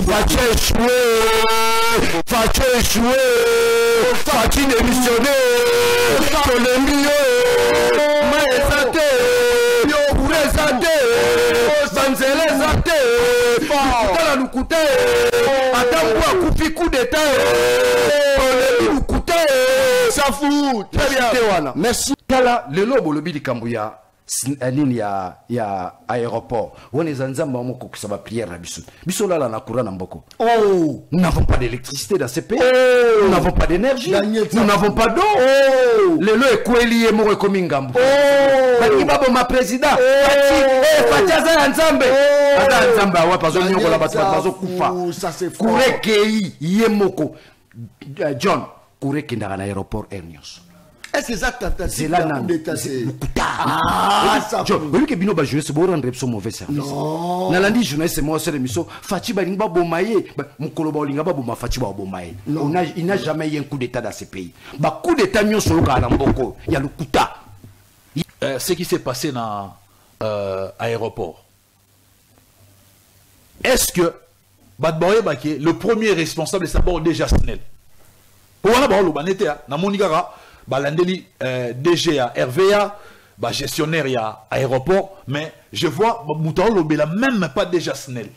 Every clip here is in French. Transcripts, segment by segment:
Fachi échoué, Fachi échoué, Fachi démissionné, Tolemio, Maezate, Urezate, Banzelezate, Kutala Lukute, Adambo Akufi coup d'état, Tolemi Lukute, ça fout. Très bien. Merci. Kala, le lobo lobi di Kambuya. Il y a aéroport. On est en Zamba, on a prière à Bissou. Bissou là, on a courant en Boko. Oh, nous n'avons pas d'électricité dans ces pays. Oh, nous n'avons pas d'énergie. Nous n'avons pas d'eau. Oh, le lot est coeli et mort comme Ingambo. Oh, Bakibabo ma président. Fatiaza Nzambe. Ada Nzambe ouais parce que nous on la battu parce que kufa. Ça c'est fort. Kouré Kei Yemoko. John, Kouré qui dans l'aéroport Ernios. Est-ce que ça c'est là ça oui que bino ba jouer c'est bon rendre son mauvais service non nalandi journaliste c'est moi c'est l'émission Fachi ba lingba bomaye mukolo ba linga ba boma Fachi ba bomaye il n'a jamais eu un coup d'état dans ce pays ba coup d'état nyo solo ka Mboko il y a le kuta ce qui s'est passé dans aéroport est-ce que Badboye Baké le premier responsable c'est d'abord déjà Snell on a ba lo banete na monigara balandeli DG à RVA, gestionnaire à aéroport, mais je vois Moutao Lobela même pas déjà Snell.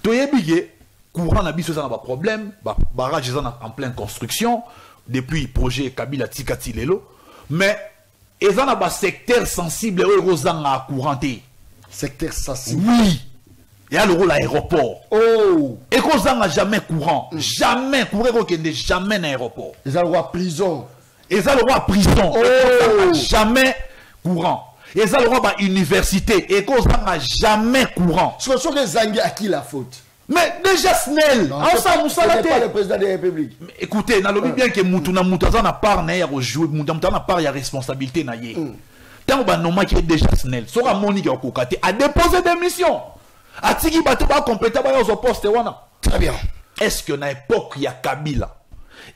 Toyebige, courant n'abîme ça n'a pas problème, barrage en pleine construction, depuis projet Kabila Tikati Lelo, mais ils ont un secteur sensible et aux à couranté. Secteur sensible. Oui. Et à l'euro l'aéroport. Oh. Et qu'on n'a jamais courant. Jamais courant qu'il n'y ait jamais un aéroport. Ils ont le droit prison. Ils ont le droit prison. Oh. Jamais courant. Ils ont le droit université. Et qu'on n'a jamais courant. Ce sont les Zangui à qui la faute? Mais déjà Snell. Ce n'est pas le président de la République. Écoutez, dans le bien que Moutouna Moutazan n'a pas joué, Moutouna n'a pas de responsabilité. Tant que Noma qui est déjà Snell, sera Monique Okokate a déposé des missions. Atigi Batouba complété par les postes. Très bien. Est-ce que dans l'époque il y a Kabila?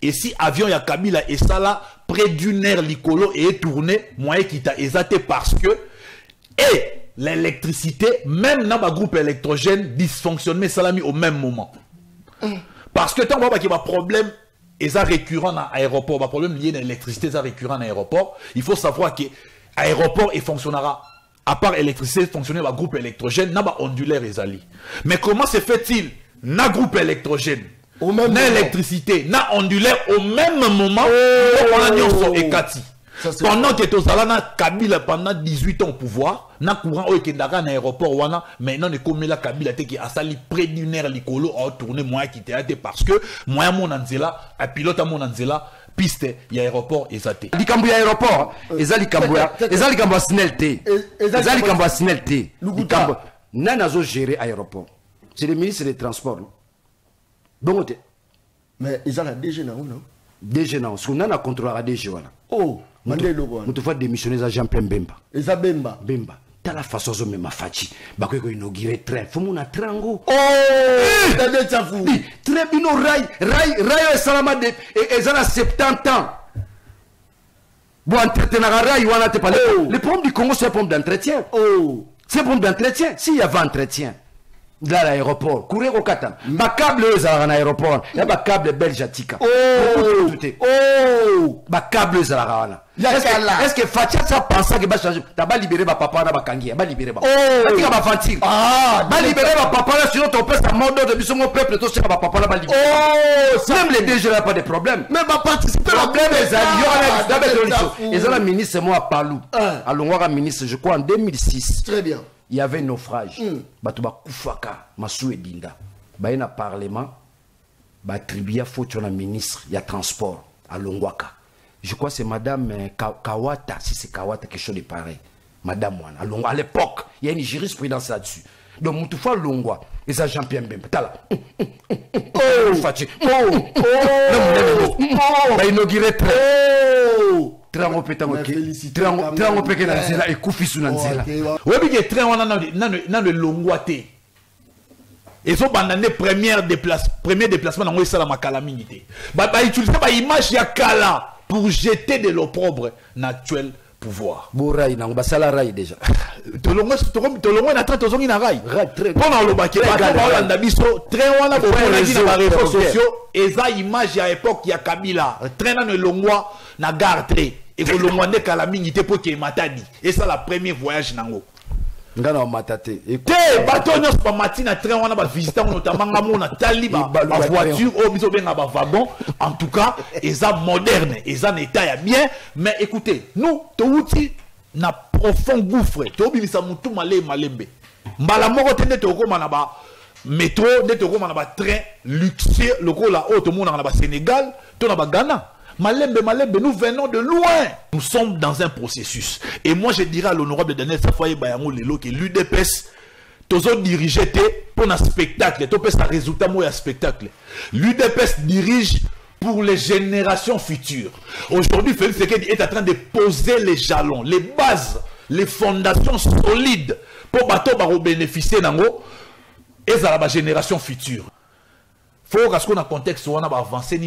Et si avion il y a Kabila et ça là, près d'une heure l'icolo est tourné, moyen qui t'a exalté parce que et l'électricité, même dans le groupe électrogène, dysfonctionne, mais ça l'a mis au même moment. Parce que tant qu'il y a un problème, et ça récurrent dans l'aéroport, un problème lié à l'électricité, ça récurrent dans l'aéroport, il faut savoir que l'aéroport fonctionnera, à part l'électricité, fonctionner dans le groupe électrogène, dans l'ondulaire et zali. Mais comment se fait-il dans le groupe électrogène, dans l'électricité, dans l'ondulaire, au même moment, on a dit Ekati. Pendant que Tozalana Kabila pendant 18 ans au pouvoir, na courant au Kendara na aéroport wana, maintenant ne comme la Kabila te qui a sali près d'une heure l'icolo a tourné moi qui était parce que moi mon anzela, un pilote à mon anzela, piste y aéroport ezate. Likambu aéroport, ezali kambu snelté. Ezali kambu snelté. Likambu nana zo gérer aéroport. C'est le ministre des Transports. Bon mais ils ont la DG non? DG non, parce qu'on a contrôlé la DG voilà. Oh. Nous faut démissionner à Jean-Pierre Bemba. Et ça Bemba. Bemba. T'as la façon de me Fachi. Bah quoi inaugurer train. Faut mon trango. Oh. T'as des tafou. Très bien rail salama de et ça a 70 ans. Bon entretenir rail ou on te parler. Le problème du Congo c'est un problème d'entretien. Oh. C'est un problème d'entretien. S'il y avait entretien dans l'aéroport, courir au Qatar. Ma câble à l'aéroport. Il y a ma câble belge à Tika. Oh. Oh. Ma câble à la est-ce que Fatia ça pense que va changer? T'as pas libéré ma papa na bakangi, va libérer ma. Oh. Tu vas mentir. Ah, va libérer ma papa là sinon ton père ça mort de biso mon peuple toi c'est ma papa là va libérer. Oh, même les DG là pas de problème. Mais va participer. Problème les alliés ils ont la ministre moi à Palou. Alongwara ministre je crois en 2006. Très bien. Il y avait un naufrage. Batuba Koufaka, Massou et Dinda. Bah, il y a un parlement. Bah, tribia faut tu un ministre, il y a transport à Longwaka. Je crois que c'est madame Kawata, si c'est Kawata, quelque chose de pareil. Madame Wana, à Longwa. À l'époque, il y a une jurisprudence là-dessus. Donc, Moutoufa Longwa, et ça Jean-Pierre Bemba. T'as là. Oh, Fatih. Oh, bah, inauguré très. Trango pétango trango péke na nzela et kufisu na nzela webi ke train wana na le longwate et so bandane premier déplacement na ngwe sala makala mingi te ba utiliser ba image ya kala pour jeter de l'opprobre na actuel pouvoir. Bouraï, non, bah ça la raille déjà. Tolongo na train tozongi na rail. Très Pendant le baquet, on a biso train wana pour les réseaux sociaux. Eza image à époque ya Kabila. Train na longwa na gare train. Et que longwa ne kala mingi te pour que matadi. Et ça la premier voyage nango. Ngana matate. Te bateau nyos pa matina train wana ba visiteur notamment ngamo na tali ba voiture au biso benga ba wagon. En tout cas, eza moderne, eza état ya bien, mais écoutez, nous to outil na profond gouffre to bimisa mutu malembe mbala moko tende to koma na ba métro nde to koma na ba train luxueux lokola auto mona na ba Sénégal to na ba Ghana malembe nous venons de loin, nous sommes dans un processus et moi je dirais à l'honorable Daniel Safaye Bayango lelo que l'UDPS tozo diriger pour un spectacle to pesa résultat mo ya spectacle l'UDPS dirige pour les générations futures. Aujourd'hui, Félix Tshisekedi est en train de poser les jalons, les bases, les fondations solides pour bénéficier d'ango et à la génération future. Il faut qu'on a un contexte où on a avancé.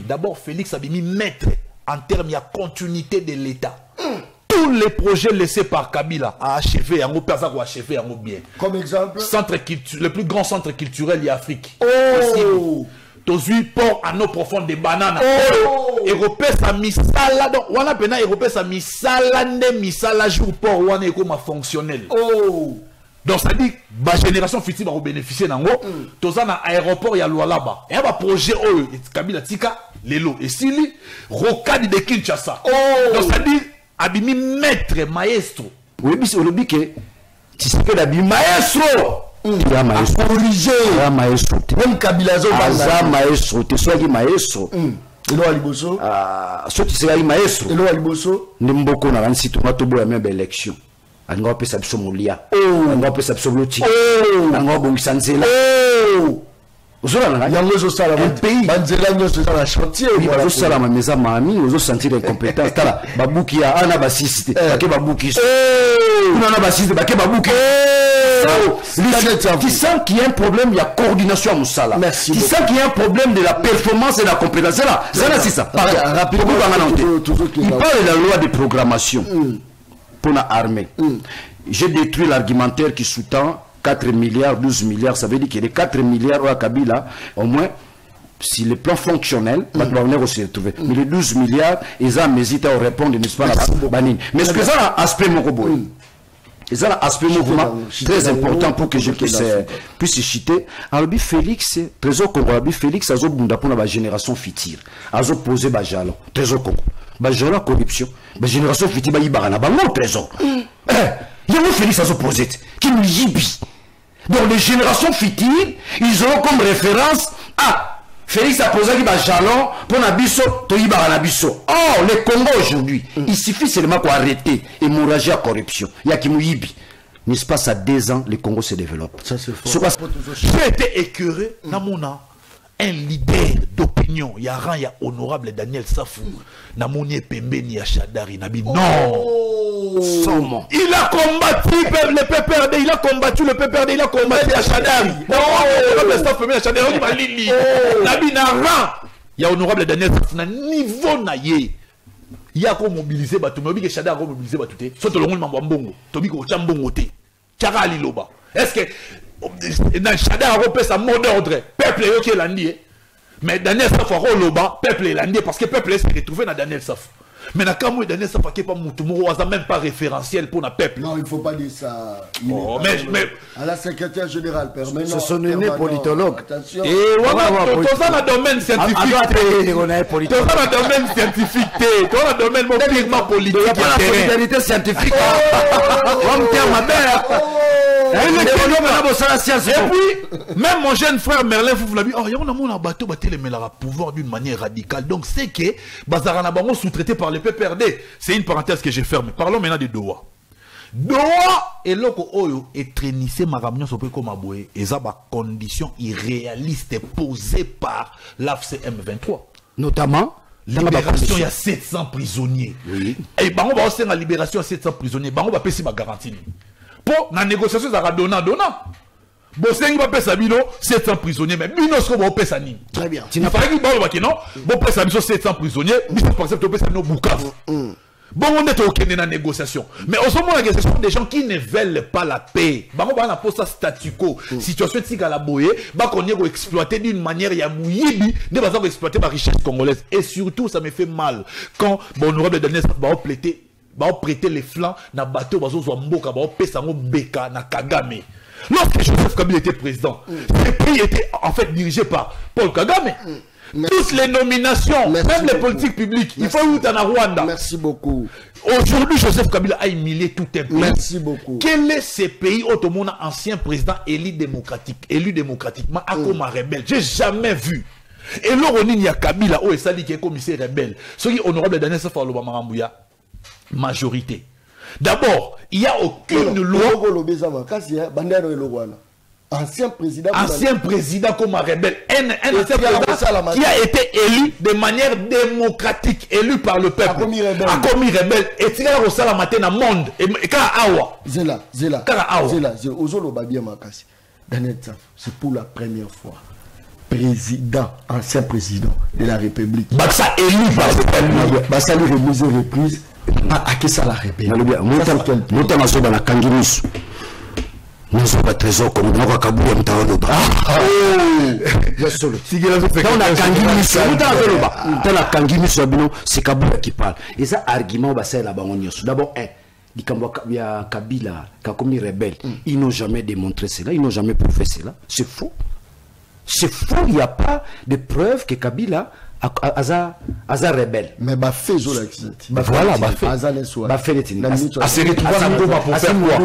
D'abord, Félix a mis maître en termes de continuité de l'État. Tous les projets laissés par Kabila à achever, bien. Comme exemple, le plus grand centre culturel de l'Afrique. Oh! Tozui port à nos profondes des bananes. Européen sa misala donc on a pena européen sa misala ne misala jour port on est comme fonctionnel. Donc ça dit ba génération future va bénéficier nango. Toza na aéroport ya Lualaba. Et ba projet Kabila tika lelo et sili rocade de Kinshasa. Donc ça dit abimi maître maestro. Oui bis olobike Tshisekedi abimi maestro. Ya maestro corriger ya maestro même Kabila zo baza maestro te soki maestro elo aliboso so Tshisekedi maestro elo aliboso ndimboko na bansi to matobo ya mebe election alinga pesa biso molia alinga pesa biso loti alinga bongisa nzela ozola na yango zo sala un pays banzela nyonso za la chantier zo sala ma meza mami ozo sentir incompétence tala babuki ya ana basiste ke babuki na basiste ba ke babuki tu sens qu'il y a un problème, il y a coordination à Moussala. Tu sens qu'il y a un problème de la performance et de la compétence. C'est là, c'est ça. Il parle de la loi de programmation pour l'armée. J'ai détruit l'argumentaire qui sous-tend 4 milliards, 12 milliards. Ça veut dire que les 4 milliards à Kabila, au moins, si le plan fonctionnel, on va venir aussi retrouver. Mais les 12 milliards, ils ont hésité à répondre, n'est-ce pas, mais ce que ça a aspect Mokoboy. Et ça, l'aspect mouvement très important pour que je puisse citer. Alors, Félix, Trésor Congo, Félix, a zobunda pour la génération future. A posé Bajalo, Trésor Congo. Bajalo, corruption. La génération future, Baïbarana, Bango, Trésor. Il y a un Félix à posé, qui nous yibi. Donc, les générations futures, ils auront comme référence à Félix a posé qui jalon pour Nabiso, Toyiba Nabiso. Oh, le Congo aujourd'hui, il suffit seulement pour arrêter l'hémorragie à corruption. Il y a qui mouyibi. N'est-ce pas, ça 2 ans, le Congo se développe. Ça, c'est fort. J'ai été écœuré, Namona, un leader d'opinion. Il y a un honorable Daniel Safou. Namouni Pembeni à Chadari. Nabi, non. Il a combattu le PPRD, il a combattu le PPRD, il a combattu à Chadari. Nabi Nara. Il y a honorable Daniel Safou. Na niveau naïe. Il y a qu'on mobiliser Batou. Mais que Chadari a mobilisé Batou. Soit le monde Mambongo. Tobi ko Chambongo te. Chara Liloba. Est-ce que dans Chadari a repéré sa mot d'ordre? Peuple est ok l'andi. Mais Daniel Safou a Loba. Peuple est l'andi parce que peuple s'est retrouvé dans Daniel Safou. Mais quand moi Daniel Safou qui pas Moutoumou, on même pas référentiel pour le peuple. Non, il ne faut pas dire ça. Oh, mais à la secrétaire générale permanente. Ce sont des politologues. Attention. Et voilà, tout ça dans le domaine scientifique. Tout ça dans le domaine scientifique. Tout ça dans le domaine purement politique. Il n'y a pas la solidarité scientifique. On me tient ma mère. Et puis, même mon jeune frère Merlin Fouf l'a dit, oh, il y a un bateau qui a pouvoir d'une manière radicale. Donc, c'est que Bazarana Bango sous-traité par le PPRD. C'est une parenthèse que j'ai fermée. Parlons maintenant de Doha. Doha et loko oyo et traînissé ma ramion sur comme aboué. Et ça, conditions irréalistes posées par l'AFCM 23. Notamment, libération, il y a 700 prisonniers. Oui. Et on va aussi la libération à 700 prisonniers. On va payer ma garantie. Pour la négociation, ça va donner. Bosseng va payer 700 prisonniers, mais Bino va payer ça. Très bien. Il fallait qu'il y ait 700 prisonniers, par exemple, on paye ça Bukavu. Bon, on est au Kenya dans la négociation. Mais au moment où ce sont des gens qui ne veulent pas la paix. Bah, on va poser ça statu quo. Situation de la boye, bah, qu'on est exploité d'une manière, il y a mouyibi, de façon à exploiter ma richesse congolaise. Et surtout, ça me fait mal. Quand, honorable Daniel, va prêter les flancs dans le bateau, va pesa beka na Kagame. Lorsque Joseph Kabila était président, ce pays était en fait dirigé par Paul Kagame. Toutes les nominations, même les politiques publiques, il faut où en Rwanda. Merci beaucoup. Aujourd'hui, Joseph Kabila a humilié tout un pays. Merci beaucoup. Quel est ce pays où tout le monde a ancien président élu démocratiquement comme un rebelle? J'ai jamais vu. Et l'Oroni, il y a Kabila, où est dit qu'il est commissaire rebelle. Ce qui est honorable Daniel Safalo Marambouya, majorité. D'abord, il n'y a aucune loi. Ancien président comme un rebelle. Un ancien président qui a été élu de manière démocratique, élu par le peuple. A commis rebelle. Et tu as reçu la matin dans le monde. Et quand Awa. Zela. Daniel Tsaf, c'est pour la première fois. Ancien président de la République. Ça élu par le peuple. Ça lui remise reprise. À qui ça la répète? Notamment dans la Kangimus. Nous sommes pas trésor comme nous avons Kabou et Mtaono. Dans la Kangimus, c'est Kabou qui parle. Et ça, argument, c'est la banque. D'abord, il y a Kabila, Kakomi rebelle. Ils n'ont jamais démontré cela, ils n'ont jamais prouvé cela. C'est faux. C'est faux, il n'y a pas de preuve que Kabila Aza rebelle. Mais bah fait zo la voilà bah fait Aza les soirs. Bah fait les tini. À se retrouver à Goma pour faire quoi?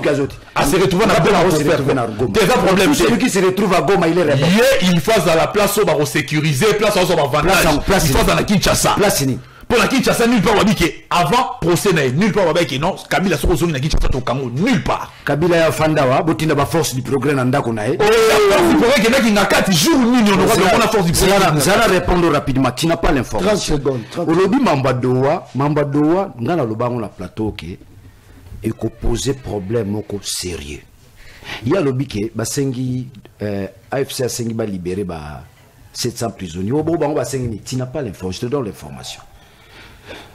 À se retrouver à Goma pour faire quoi? Déjà problème. Celui qui se retrouve à Goma, il est rebelle. Il faut à la place où on va sécuriser, place où on va vendre. Il faut dans la Kinshasa. Place ni. Pour la Kinshasa, nulle part on va dire que avant procès nulle part on va dire que non, Kabila sur zone na Kinshasa au Congo, nulle part. Kabila ya fandawa, botinda ba force du progrès na ndako na e. Oh, il pourrait que na 4 jours ni on aura la force du progrès. Ça va répondre rapidement, tu n'as pas l'information. 30 secondes. Aujourd'hui Mambadoa, ngana lobango na plateau ke et ko poser problème moko sérieux. Il y a lobby ke basengi AFC a sengi ba libérer ba 700 prisonniers. Au bango ba sengi tu n'as pas l'information, je te donne l'information.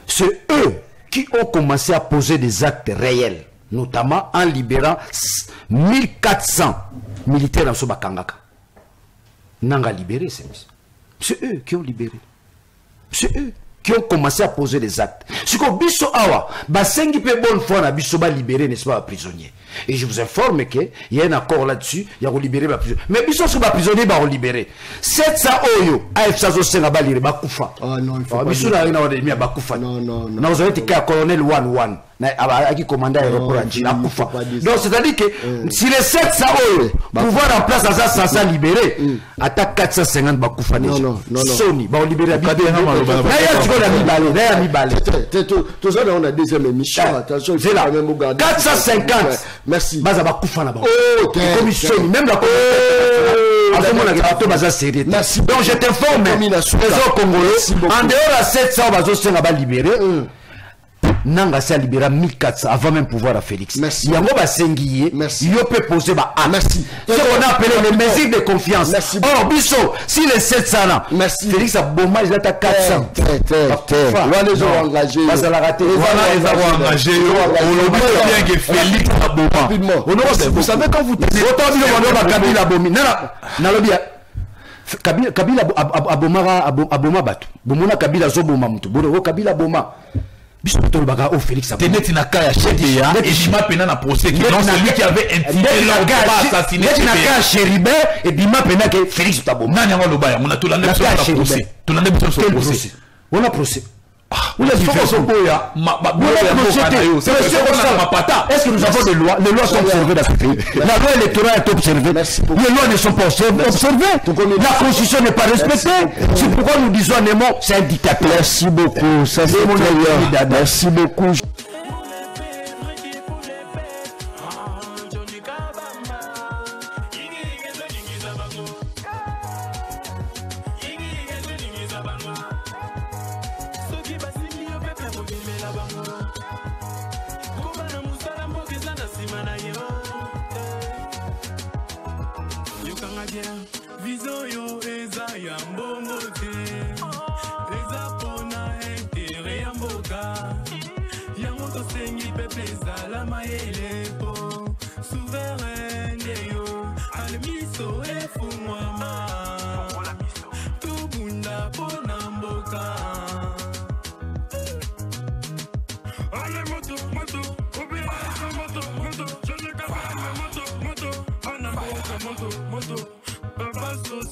C'est eux qui ont commencé à poser des actes réels, notamment en libérant 1400 militaires dans Sobakangaka. Nanga libéré, c'est eux qui ont libéré. C'est eux qui ont commencé à poser des actes. Ce que Bisso Awa, Basengi pe bonne fois na Bisso ba libéré, n'est-ce pas, prisonnier. Et je vous informe qu'il y a un accord là-dessus, il y a libéré les prisonniers. Mais Bisso sur les prisonniers, ils libéré. 700 Oyo, AFSA Zosena ba libéré, Bakoufa. Ah non, il faut pas. Bisso n'a rien à dire, Bakoufa. Non. Non, vous avez été colonel 1-1. Qui commandait l'aéroport à Djina Koufa. Donc c'est-à-dire que si les 700 Oyo pouvoir en place à ça 500 libérés, attaque 450 Bakoufa. Non. Sony, va libérer. Tout ça, on a deuxième émission. Attention, il faut quand même regarder. 450. Merci. Baza Bakoufa là-bas. Commission, même la Merci. Donc je t'informe, trésor congolais, en dehors de 700, on va libérer. Nanga s'est libéré 1400 avant même pouvoir à Félix. Merci. Yango Basengiye, il peut poser ba ah. Merci. Ce qu'on a appelé les mesures de confiance. Merci. Or, Bisso, si les 700 là, merci. Félix a bon mal, il a 400. Voilà les gens engagés. Vas à la rater. Voilà les gens engagés. On oublie bien que Félix a bon rapidement. Vous savez quand vous tenez. Autant dire qu'on a Kabila Bomi. Nalobia. Kabila aboma batu. Bomona Kabila zoboma mutu. Bono Kabila boma. Félix Tenet na kaya chete ya et Bima pena na procès qui non celui qui avait intimidé l'homme assassiné na Chéribé et Bima pena que Félix Tabo nani ngo lobaya on a tout l'année sur le procès tout l'année sur le procès on a procès on a différence boya est-ce que nous avons des lois? Les lois sont observées dans ce pays. La loi électorale est observée. Les lois ne sont pas observées. La constitution n'est pas respectée. C'est pourquoi nous disons Nemo, c'est un dictateur. Merci beaucoup. Ça c'est mon meilleur. Merci beaucoup. Visoyo eza ya mbongo te eza pona intere ya mboka ya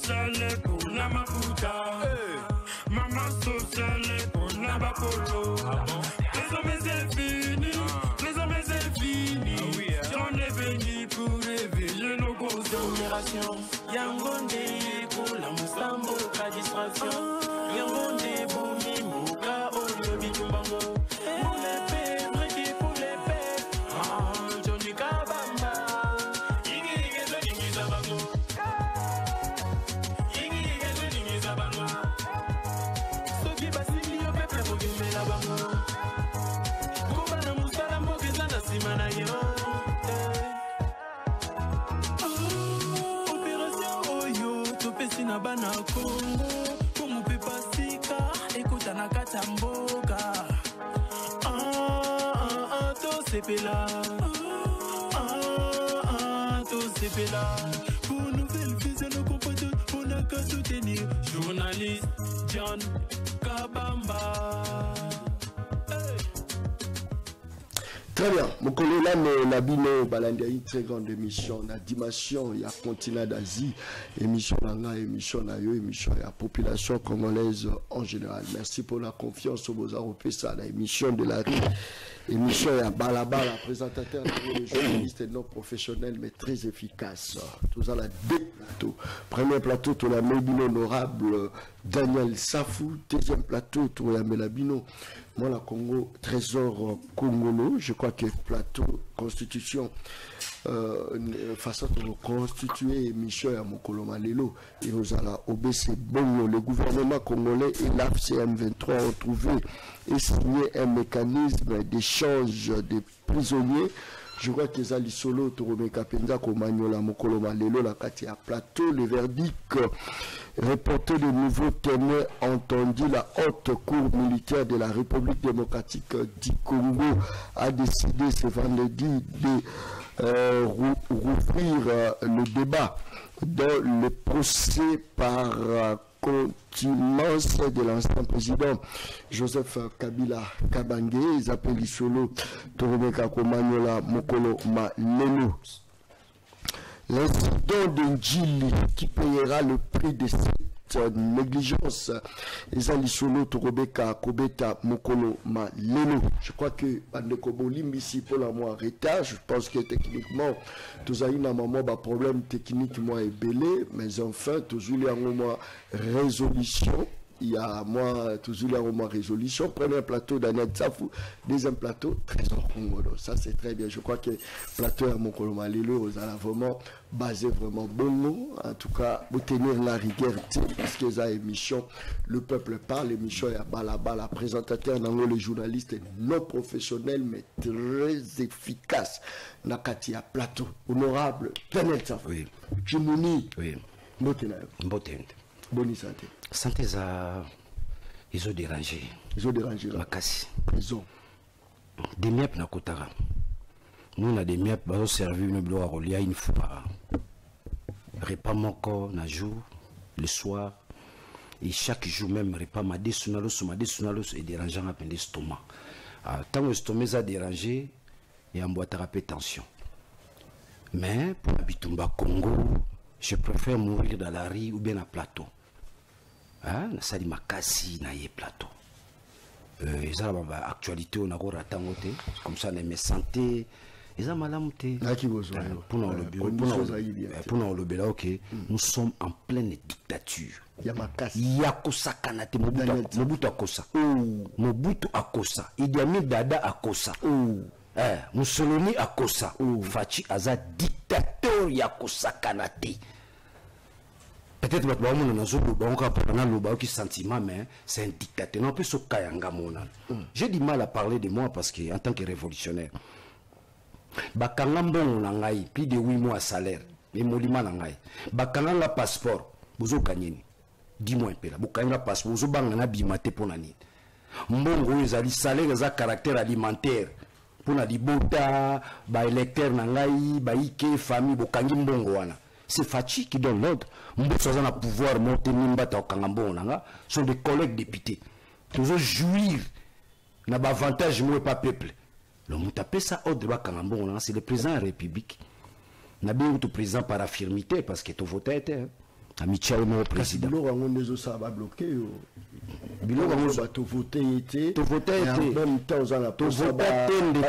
sociale pour la maputa. Maman sociale pour la bapolo. Les hommes c'est fini, les hommes c'est fini. On est venu pour réveiller nos causes. Génération, Yangonde pour la moussambo, la distraction. Yangonde pour Mimoka, Oyo Bitumbango. Pour les pères, Réki pour les pères. Johnny Kabamba. Igi Zoni Mizabango. Igi Zoni Mizabango. Soki Basili, au peuple, pour Gimbe la bango. Koubana Moussala, Mokezana Simana yo. Na bana Congo pour mon papa sika écoute na katamboka to sepela to sepela pour nouvelle vision nos compatriotes pour n'a qu'à soutenir journaliste John Kabamba. Très bien. Mon collègue là, Nabino Balandi a une très grande émission. La dimension, il y a continent d'Asie, émission là, émission là, émission la population congolaise en général. Merci pour la confiance au Beaux-Arts ça, la émission de la rue. Émission il y a Balaba, la présentateur, le journaliste non professionnel mais très efficace. Tout ça là, deux plateaux. Premier plateau, tout la Mébino honorable Daniel Safou. Deuxième plateau, tout la Mélabino. Moi, la Congo, trésor congolo, je crois que plateau, constitution, façon de constituer Michel à Mokolo Malelo et aux ala OBC Bongo, le gouvernement congolais et l'AFCM23 ont trouvé et signé un mécanisme d'échange des prisonniers. Je crois que Zali Solo, Toromeka Penza, Komanyola, Mokolo Malelo, la Katia Plateau, le verdict reporté de nouveaux témoins entendus. La haute cour militaire de la République démocratique du Congo a décidé ce vendredi de rouvrir le débat dans le procès par contumace de l'ancien président Joseph Kabila Kabange. Ils appellent Solo Toromeka Komanyola Mokolo Malelo. L'incident de Ndjili qui payera le prix de cette négligence. Ezali Solo Torobeka Kobeta Mokolo Malelo. Je crois que Bandekobo Limbisi pour la moi retard. Je pense que techniquement, tous avez un moment problème technique moi est belé, mais enfin toujours il y a un moment résolution. Il y a moi toujours un moment résolution. Premier plateau Daniel Safou, deuxième plateau Trésor Congolo. Ça c'est très bien. Je crois que plateau à Mokolo Malelo vous allez vraiment basé vraiment bon mot. En tout cas, vous tenir la rigueur parce que ça émission le peuple parle. L'émission est à Balaba, la présentateur dans le journaliste non professionnel mais très efficace. Nakatia plateau honorable Daniel Safou. Oui. Jimouni. Oui. Mbotena. Bonne santé. Santé ça, ils ont dérangé. Ils ont dérangé là. Makasi. Ils ont. Des miapes na kotara. Nous on a des miapes qui ont servi une bloire au lia une fois. Repas moko na jour, le soir. Et chaque jour même, repas ma desunalos est dérangeant à peine l'estomac. Tant que l'estomac a dérangé, il y a un boîte à tension. Mais pour la Bitumba Congo, je préfère mourir dans la rue ou bien à plateau. Na sali makasi na ye plateau. Ils ont actualité on a ratangoté comme ça les santé ils ont malamuté. Pour nous le bela ok. Nous sommes en pleine dictature. Yakosa kanate Mobutu akosa. Mobutu akosa. Idi Amin Dada akosa. Mussolini akosa. Fachi aza dictateur yakosa kanate. Peut-être que nous sentiment, mais c'est un dictateur. Non, j'ai du mal à parler de moi parce que en tant que révolutionnaire, plus de 8 mois de salaire, mais molima nangai. Bakanga passeport, vous avez 10 mois peu là. Bakanga passeport, vous avez bimate pour nani. Mbongo ezali salaire za caractère alimentaire. Pour na libota, ba électeur nangai, ba ike famille bokangi mbongo wana. C'est Fachi qui donne l'ordre. Mboussazana a pouvoir monter Nimbata au Kangambo. Sont des collègues députés. Toujours jouir. N'a pas avantage, moi, pas peuple. Le Moutapé, ça, ordre de Kangambo, c'est le président de la République. N'a pas eu tout président par affirmité, parce que tout voté était. Amichao no président. Biloko yango ndezo ça va bloquer. Biloko yango ba to voter été. To voter été. En même temps on a to voter tende.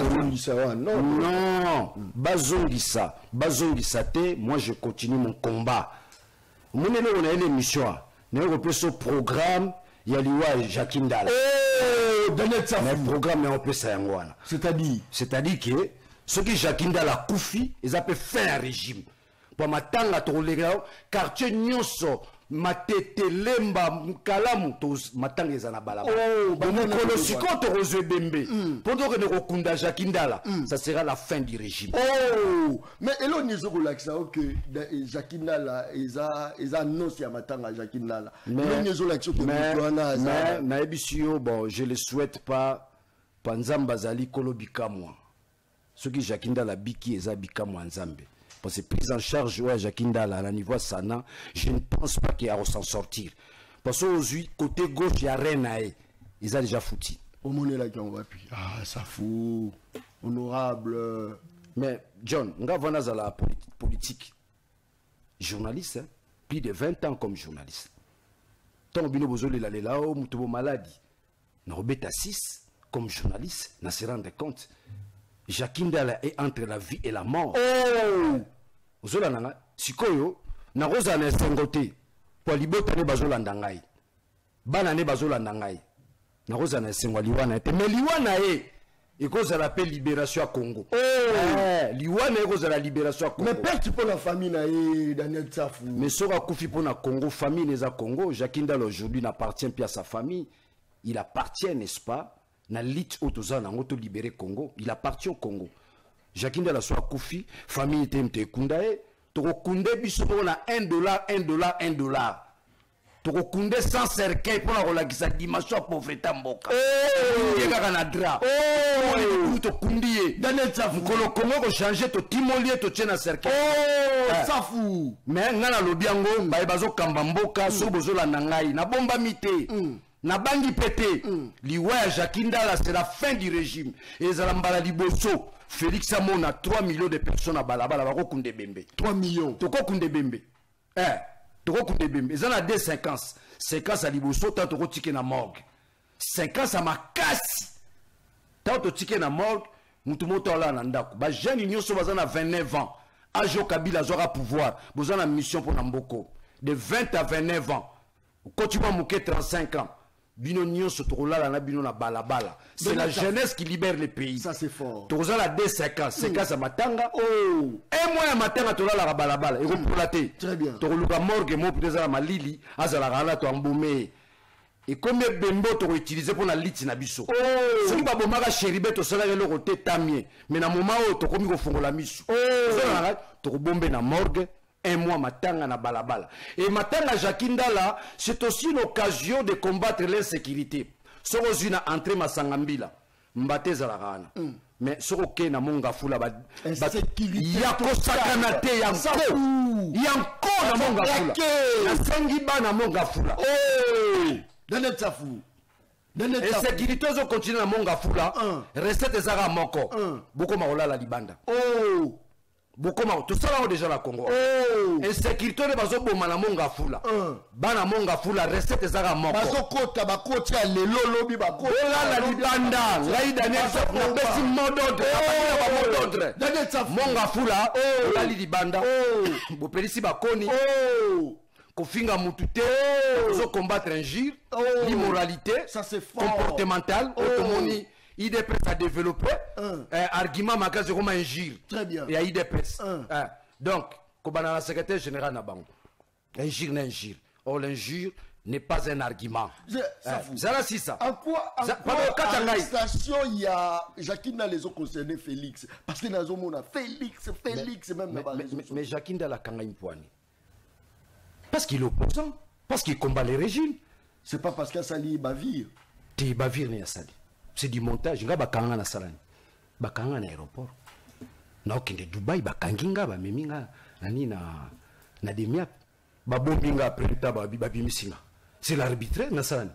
Non. Bazongisa te, moi je continue mon combat. Mon élève on a une émission. Nous on peut ce programme il y a liwa Jacques Ndala. Le programme on peut ça yangwana. C'est-à-dire que ceux qui Jacques Ndala koufi, ils appellent faire un régime. Pour matanga to lega quartier nyonso matete lemba kalamu to matanga ezana balaba. Bon siko to rozebembe. Pendant que nous kunda Jacques Ndala, ça sera la fin du régime. Oh, mais elo nizo ko lakisa que Jacques Ndala eza non si matanga Jacques Ndala. Mais nizo lakisa que mais ebisio bon, je le souhaite pas panzamba zali kolobika moi. Ce qui Jacques Ndala biki eza bika moi nzambe. Parce que prise en charge à Jacques Ndala à la niveau Sana, je ne pense pas qu'il y a s'en sortir. Parce qu'aujourd'hui, côté gauche, il y a Renae. Ils ont déjà foutu. Au moment là qu'on va puis ça fout honorable. Mais John, on va dans la politique. Journaliste, hein? Plus de 20 ans comme journaliste. Tant que vous avez là, vous avez maladie. Nous avons 6 comme journaliste, nous se rendre compte. Jacques Ndala est entre la vie et la mort. Oh! Zolananga, sikoyo, na roza na sengote, pour libota ne bazolanda ngai. Bana ne bazolanda ngai. Na roza na sengwa liwana te, mais liwana et cause à l'appel libération à Congo. Oh! Liwana et cause à la libération à Congo. Mais perte pour la famille na Daniel Tsafou. Mais sera koufi pour na Congo, famille n'est à Congo. Jacques Ndala aujourd'hui n'appartient plus à sa famille. Il appartient, n'est-ce pas? Na lit autozana ngoto libéré Congo, il appartient au Congo. Jacques Ndala soit koufi, famille temte kundae, toko kunde biso na $1, $1. Toko kunde sans cercueil pour la relakisa dimension pauvreté mboka. Oh, yeka na dra. Oh, to kundiye. Daniel Tsafou kolo Congo ko changer to timolier to tena cercueil. Oh, Tsafou. Mais ngana lobiango mbaye bazo kamba mboka so bozola na ngai na bomba mité. Na bangi pété, liwa Jacques Ndala c'est la fin du régime. Et Zalambala Liboso, Félix Amona, 3 millions de personnes à Balabala, Bako Kunde Bembe. 3 millions. Toko Kunde Bembe. Toko Kunde Bembe. Ils ont la des 5 ans. 5 ans à Liboso, tant Toko Tike na morgue. 5 ans à Makasi. Tant Toko Tike na morgue, Moutumoto ala Nandako. Ba jeune union so bazana 29 ans. Ajo Kabila Zora pouvoir. Besoin de mission pour Namboko. De 20 à 29 ans. Quand tu vas mouquer 35 ans. Bino nyonso tokola na bino na balabala. C'est la jeunesse qui libère les pays. Ça c'est fort. Tokoza la D50, c'est matanga. Oh. Et moi ya matanga tola la balabala. Et pour la té. Très bien. Tokoluka morgue mo peut la malili, azala rala to ambomé. Et combien bembo toko utiliser pour la liti na biso. Oh. Ce qui ba bomaka chéribé to sala le côté tamie. Mais na moment o tokomi ko fongola miso. Oh. Toko bombe na morgue. Un mois matanga na balabala. Et matanga Jacques Ndala, c'est aussi une occasion de combattre l'insécurité. Soko zina entrée masangambila. Mbate zalagana. Mais soko ke na monga fula ba yako sakanate yanko. Yanko na monga fula. Na sangi ba na monga fula. Oh! Daniel Tsafou. Insécurité zo continue na monga fula. Recette zara moko. Boko maola la libanda. Oh! Bokoma tout ça là déjà la Congo. Oh, insécurité de bazo boma na monga fula. Bana monga fula recette zaka moko. Bazo kota ba koti ya lelo lobi ba kota. Ola la libanda, ngai Daniel Tsafou na besi mododre, ba mododre. Daniel Tsafou monga fula, ola li libanda. Bo pelisi ba koni. Kofinga mutute, bazo combattre injure, l'immoralité, ça c'est fort. Comportemental, automoni. IDPS a développé argument magasin comme injure. Très bien. Et IDPS. Donc, comme la secrétaire général Nabango, injure n'injure. Or, l'injure n'est pas un argument. C'est ça. En quoi arrestation il y a Jacques Ndala les autres concernés Félix. Parce que dans on a Félix même. Mais Jacques Ndala kanga impoani. Parce qu'il est opposant. Parce qu'il combat les régimes. C'est pas parce qu'il sali Bavir. T'es Bavir ni sali. C'est du montage. Nga bakanga na salani. Bakanga na aéroport. Na okende Dubai bakanginga ba meminga nani na demia. Babombinga après taba babimisinga. C'est l'arbitraire na salani.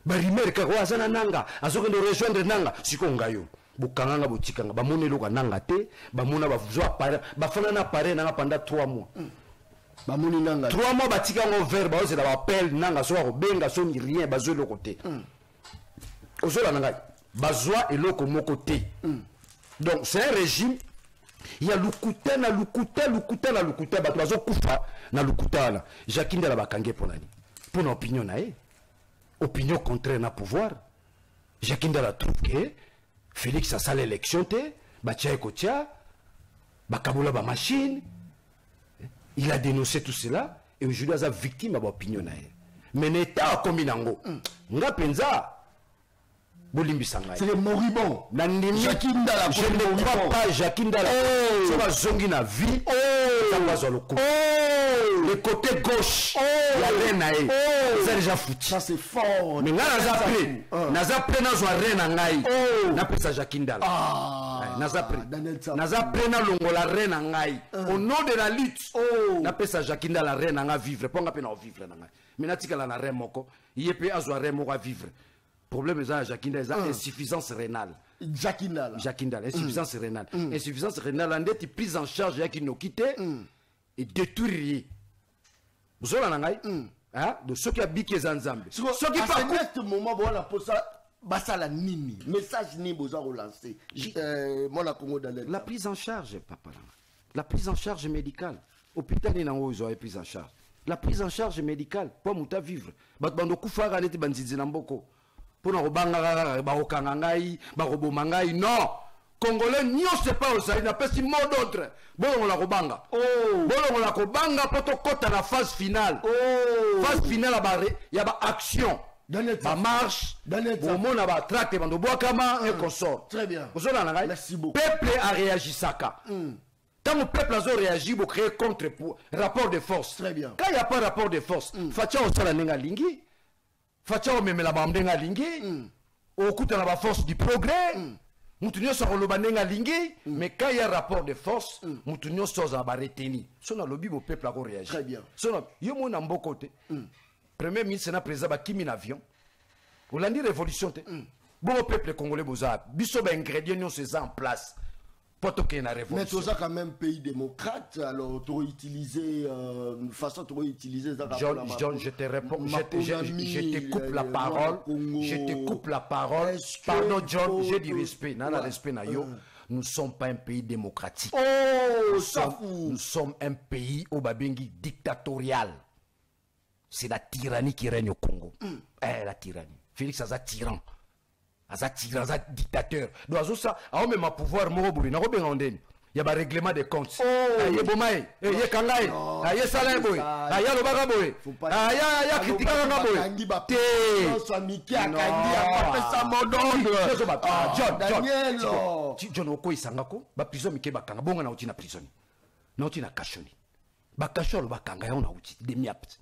Barimer ka kwa sana nanga. Azokende rejoindre nanga siko ngayo. Bukanga botikanga bamonelo ka nanga te, bamona bavuzwa pare, bafana na pare nanga pendant 3 mois. bamoni nanga 3 mois batika ngo verbe ba ozela ba appel nanga so ko benga so ni rien bazo le côté ozola nanga bazwa eloko moko te donc c'est un régime il y a lukuta na lukuta bato bazo kufa na lukuta la Jakinda la bakange pour nani pour une opinion nae opinion contraire na pouvoir Jakinda la trouve que Félix a sale élection te batia ekotia bakabula ba machine. Il a dénoncé tout cela et aujourd'hui il est victime de l'opinion. Mais l'État comme Minango, nga penza bolimbisanga. C'est le moribond. Jakinda la je ne crois pas Jakinda la. C'est la zongi na vie. Le côté gauche, la reine c'est déjà foutu. Ça c'est fort. Mais nga nazapré nazo reine ngai. Na pesa Jakinda la. Nazapré na longo la reine ngai. Au nom de la lutte. Na pesa Jakinda la reine nga vivre. Ponga pena vivre ngai. Mais natika la reine moko. Yepe azo reine moko vivre. Problème est Jakinda est insuffisance rénale. Jakinda insuffisance rénale. Insuffisance rénale en est prise en charge ya qui nous quitte et détruire. Vous avez nangai hein de ceux qui habitent les Nzambe. Ceux qui à ce moment voilà pour ça basala nini message ni besoin relancer. Moi la Congo dans la prise en charge papa. La prise en charge médicale. Hôpital ni nango ils ont prise en charge. La prise en charge médicale pour muta vivre. Bat bando kufara neti banzizi na mboko. Pour nous banga baokangai barobomangai non Congolais nyo c'est pas osali na pesi mot d'autre bon on la robanga bon on la kobanga poto kota la phase finale phase finale ya ba action ba marche au mona ba traque bando boakama et consort très bien merci beaucoup peuple a réagi saka quand le peuple a réagi pour créer contre pour rapport de force très bien quand il y a pas rapport de force fatia osala nenga lingi Fatia memela bamdenga lingi okuta na ba force du progrès mutunyo so koloba nenga lingi mais quand il y a rapport de force mutunyo so za ba reteni so na lobi bo peuple a réagir très bien so na yo mona mboko te premier ministre na président ba kimi na avion olandi révolution te bon peuple congolais boza biso ba ingrédients nyo c'est en place mais tout ça quand même pays démocrate alors tu utiliser une façon de utiliser ça. John, je te réponds, je te coupe la parole, Pardon John, j'ai du respect, nana respect na yo. Nous ne sommes pas un pays démocratique. Nous sommes un pays au babengi dictatorial. C'est la tyrannie qui règne au Congo. La tyrannie. Félix Aza tyran. Aza dictateur. Donc ça, a même pouvoir moroboui. Na robe ngondeni. Il y a un règlement des comptes. Aye bomaï, aye kangai, aye salai boy, aye lobaga boy, aye critique nga boy. Non, ça Miki akandi a pas ça modon. John oko isangako, ba prison Miki bakanga bonga na uti na prison. Na uti na kashoni. Ba kasholo bakanga ya na uti demi-apt.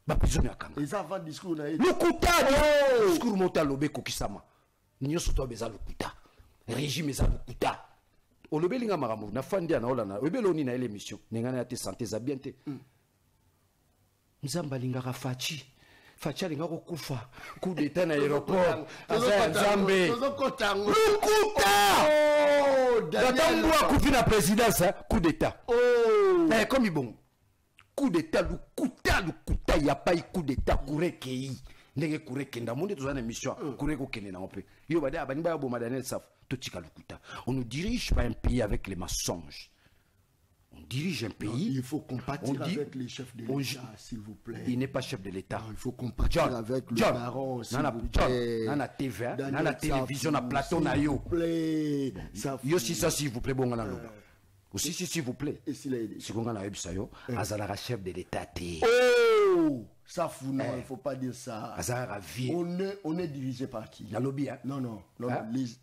Ba prison ya kanga. Les avant discours na Lukuta discours mota lobe kokisama. Nyoso to beza lukuta. Régime za lukuta. Olobelinga maramu na fandia na olana obeloni na émission nengana ya te santé za bien te Nzamba lingaka fachi linga ko kufa coup d'état na aéroport asa Nzambe lukuta datambwa kufi na présidence coup d'état comme ibon coup d'état lukuta ya pas coup d'état kurekei ndenge kurekenda monde tozana émission kureko kende na ope yo bada bani ba bo madanel saf totika lukuta on nous dirige pas un pays avec les mensonges on dirige un pays il faut compatir avec les chefs de l'État s'il vous plaît il n'est pas chef de l'État il faut compatir avec le baron s'il vous plaît nana TV nana télévision na plateau na yo yo si ça s'il vous plaît bonga na loba aussi s'il vous plaît et s'il a aidé si konga na yebisa yo azala chef de l'État té ça fout non il faut pas dire ça on est dirigé par qui la lobby hein non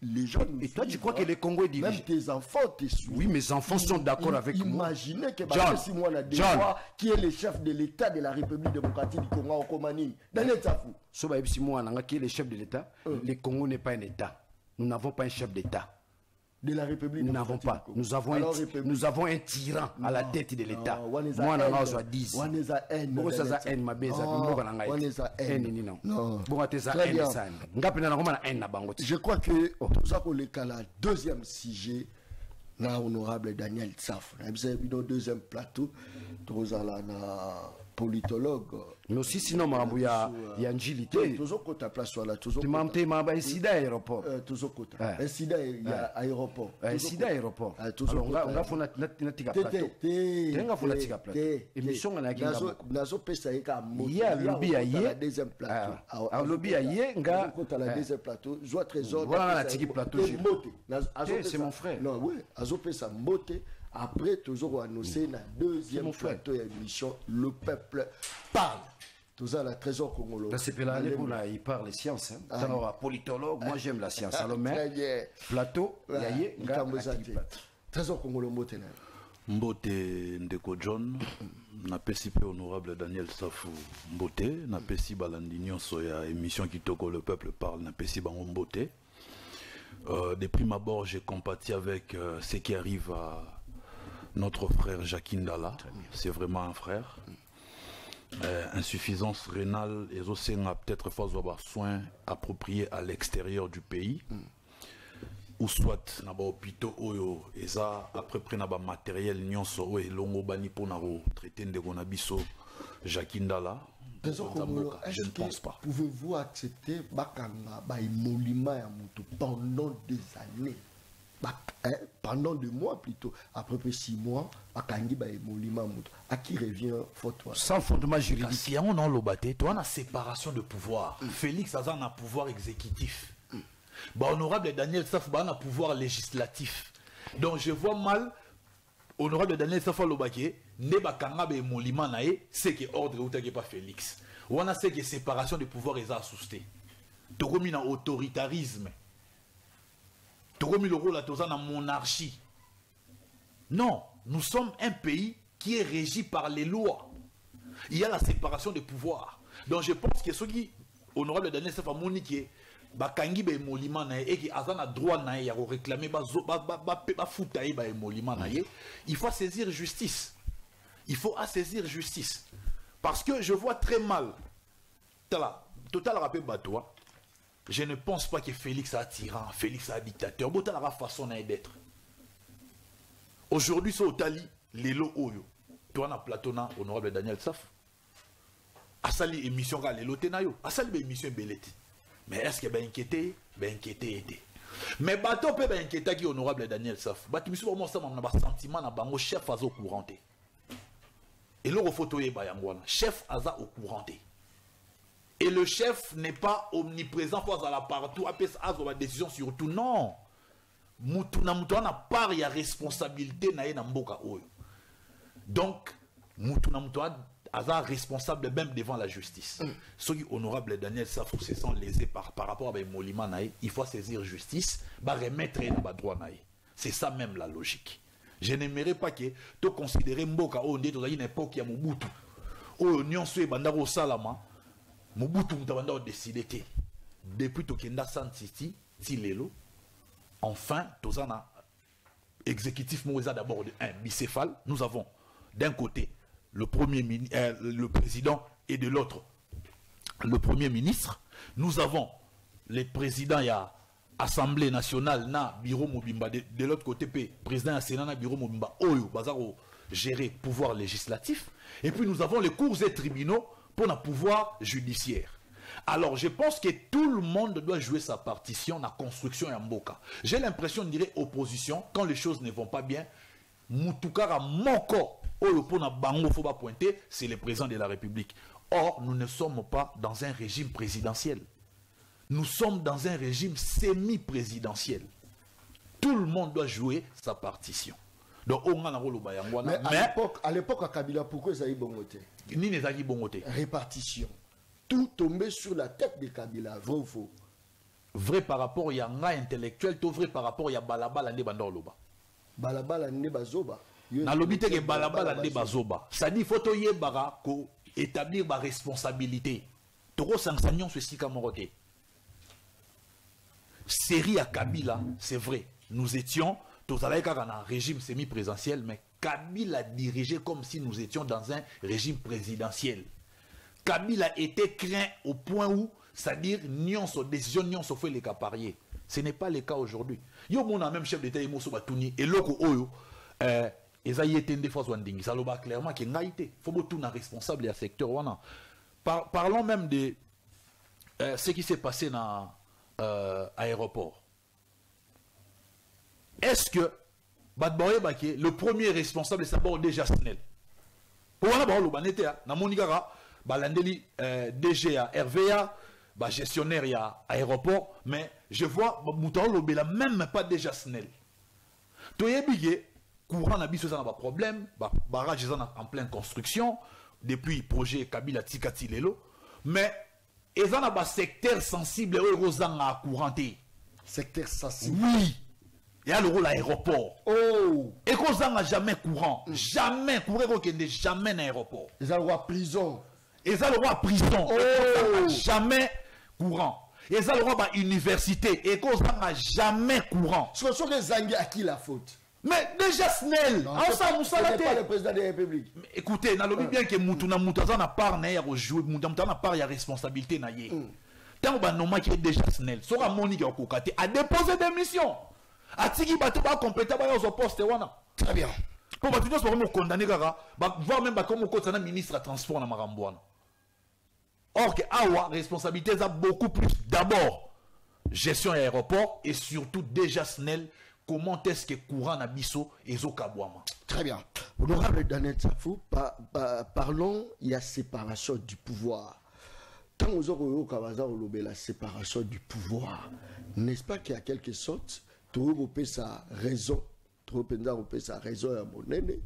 les gens et toi tu crois que le Congo est dirigé même tes enfants te suivent oui mes enfants sont d'accord avec moi imaginez que si moi on a des fois qui est le chef de l'État de la République démocratique du Congo en Comani Daniel Safou so ba si moi nanga qui est le chef de l'État le Congo n'est pas un État nous n'avons pas un chef d'État de la République nous n'avons pas nous avons un tyran à la tête de l'État moi on a 10 bon ça za en mabeza mboka na ngai en ni non bon ateza en ça ngapena na ngoma na en na bango je crois que ça pour le cas la deuxième sujet na honorable Daniel Tsaf. Nous avons deuxième plateau, tous à na politologue. Mais aussi sinon il y a Njilité. Toujours quand ta place là, toujours. Tu m'as dit mais sida aéroport. Toujours quand. Sida il y a aéroport. Sida aéroport. Toujours. On va faire na tika plateau. Tenga fona tika plateau. Émission na kinga. Nazo pesa eka moto. Il y a lobby la deuxième plateau. A lobby aye nga quand la deuxième plateau, joie trésor. Voilà la tika plateau. C'est mon frère. Non oui, azo pesa moté. Après, toujours annoncé la deuxième plateau émission Le Peuple Parle. Tout ça, la trésor congolais. C'est pour l'année où il parle science. Alors, politologue, moi j'aime la science. Alors, mais plateau, yaye, trésor congolais, Mbote. Mbote Ndeko John, na pesi pe honorable Daniel Safou Mbote, na pesi balandinyon soya émission qui toko Le Peuple Parle, na pesi bango Mbote. De prime abord, j'ai compati avec ce qui arrive à notre frère Jacques Ndala. C'est vraiment un frère. Insuffisance rénale et aussi peut-être faut avoir soins appropriés à l'extérieur du pays. Ou soit na ba hôpitaux oyo eza après près na ba matériel nyonso o elongo bani pour na traiter ndeko na biso Jacques Ndala. Je ne pense pas. Pouvez-vous accepter bakanga ba émolument ya mutu pendant des années? Pendant 2 mois plutôt, après 6 mois, à qui revient faute sans fondement juridique. Si on a l'obaté, toi on a séparation de pouvoir. Félix Azan a pouvoir exécutif. Honorable Daniel Saf a pouvoir législatif. Donc je vois mal honorable Daniel Saf l'obaké ne bakanga be molima nae c'est que ordre ou pas Félix. On a c'est que séparation de pouvoir est assusté. Tokomi na autoritarisme. Tokomi le rôle à la monarchie. Non, nous sommes un pays qui est régi par les lois. Il y a la séparation des pouvoirs. Donc je pense que ceux qui, honorable Daniel Safa Monique, bakangi ba emolima na et qui azana droit na ya réclamer ba foutaye ba emolima na il faut saisir justice. Il faut saisir justice. Parce que je vois très mal. Total rappel batois. Je ne pense pas que Félix a tyran, Félix a dictateur. Bon, la façon d'être. Aujourd'hui, c'est au Tali, les lots oyo. Toi, na platona, honorable Daniel Saf. Asali émission ga les lots tenayo. Asali émission belete. Mais est-ce que ben inquiété était. Mais bateau peut ben inquiété qui honorable Daniel Saf. Bati misu vraiment ça na ba sentiment na bango chef aza au couranté. Et le photoye ba yangwana, chef aza au couranté. Et le chef n'est pas omniprésent pour aller partout, après ça, la décision sur tout. Non. Moutouna n'a pas de responsabilité na mboka oyo. Donc, Moutouna a responsable même devant la justice. Ce qui honorable Daniel Safou se sent lésé par rapport à Molima naï, il faut saisir justice, remettre dans droit naï. C'est ça même la logique. Je n'aimerais pas que tu considères mboka oyo ndé tozali une époque ya Mobutu. Oyo nyonso e bandako salama. Mobutu mtabanda décidé depuis Tokenda San City ti lelo enfin tozana exécutif moza d'abord un bicéphale. Nous avons d'un côté le président et de l'autre le premier ministre. Nous avons les présidents ya Assemblée nationale na bureau Mobimba de l'autre côté président ya Sénat na bureau Mobimba oyo bazaro gérer pouvoir législatif, et puis nous avons les cours et tribunaux pour le pouvoir judiciaire. Alors je pense que tout le monde doit jouer sa partition dans la construction ya mboka. J'ai l'impression de dire opposition, quand les choses ne vont pas bien, Moutoukara moko oyo pona bango faut pas pointer, c'est le président de la République. Or nous ne sommes pas dans un régime présidentiel. Nous sommes dans un régime semi-présidentiel. Tout le monde doit jouer sa partition. Donc on a un rôle. Mais à l'époque à Kabila, pourquoi ça y bongoté? Ni les agues bongoté. Répartition. Tout tombé sur la tête de Kabila, vrai ou faux? Vrai par rapport à Yanga intellectuel, tout vrai par rapport à Balabala ne Bandoloba. Balabala ne Bazoba. Na lobité que Balabala ne Bazoba. Ça dit faut yebara ko établir ma responsabilité. Toro sanctionne ceci comme roté. Série à Kabila, c'est vrai. Nous étions dans un régime semi-présidentiel, mais Kabila dirigé comme si nous étions dans un régime présidentiel. Kabila était craint au point où, c'est-à-dire, nion sur décision, nion sur fait les cas parier. Ce n'est pas le cas aujourd'hui. Yo mon même chef d'État et Mosso Batuni et loko oyo ezayi etende fois wandingi ça loba clairement que ngaité faut tout na responsable du secteur wana. Parlons même de ce qui s'est passé dans l'aéroport. Est-ce que Badboye Baké, le premier responsable, c'est d'abord déjà Snell. Pour moi, na Monikara, Balandeli DG à RVA, gestionnaire à aéroport, mais je vois Moutao Lobela même pas déjà Snell. Toyebige, courant n'a pas de problème, barrage en pleine construction, depuis projet Kabila Tikati Lelo, mais ils ont un secteur sensible aux à couranté. Secteur sensible. Oui. Il y a le rôle l'aéroport. Oh. Et qu'on n'a jamais courant. Jamais. Courant qu'il n'est jamais dans l'aéroport. Ils ont le droit prison. Ils ont le droit prison. Oh. Jamais courant. Ils ont le droit université. Et qu'on n'a jamais courant. Ce sont les Zangui à qui la faute? Mais déjà Snell. Ce n'est pas le président de la République. Écoutez, dans le bien que Moutouna n'a pas de responsabilité. Tant que qui est déjà Snell. Sera Monique Okokate a déposé des missions. Atiki Batouba complété au poste. Très bien. Pour Batouba, c'est vraiment condamné. Voir même comme le ministre à transport dans Marambouane. Or, que Awa, responsabilité, a beaucoup plus. D'abord, gestion aéroport et surtout déjà Snell. Comment est-ce que courant Nabiso et Zokabouama? Très bien. Honorable Daniel Safou, parlons, il y a séparation du pouvoir. Quand on a la séparation du pouvoir, n'est-ce pas qu'il y a quelque sorte, tout sa raison, sa raison à mon aîné,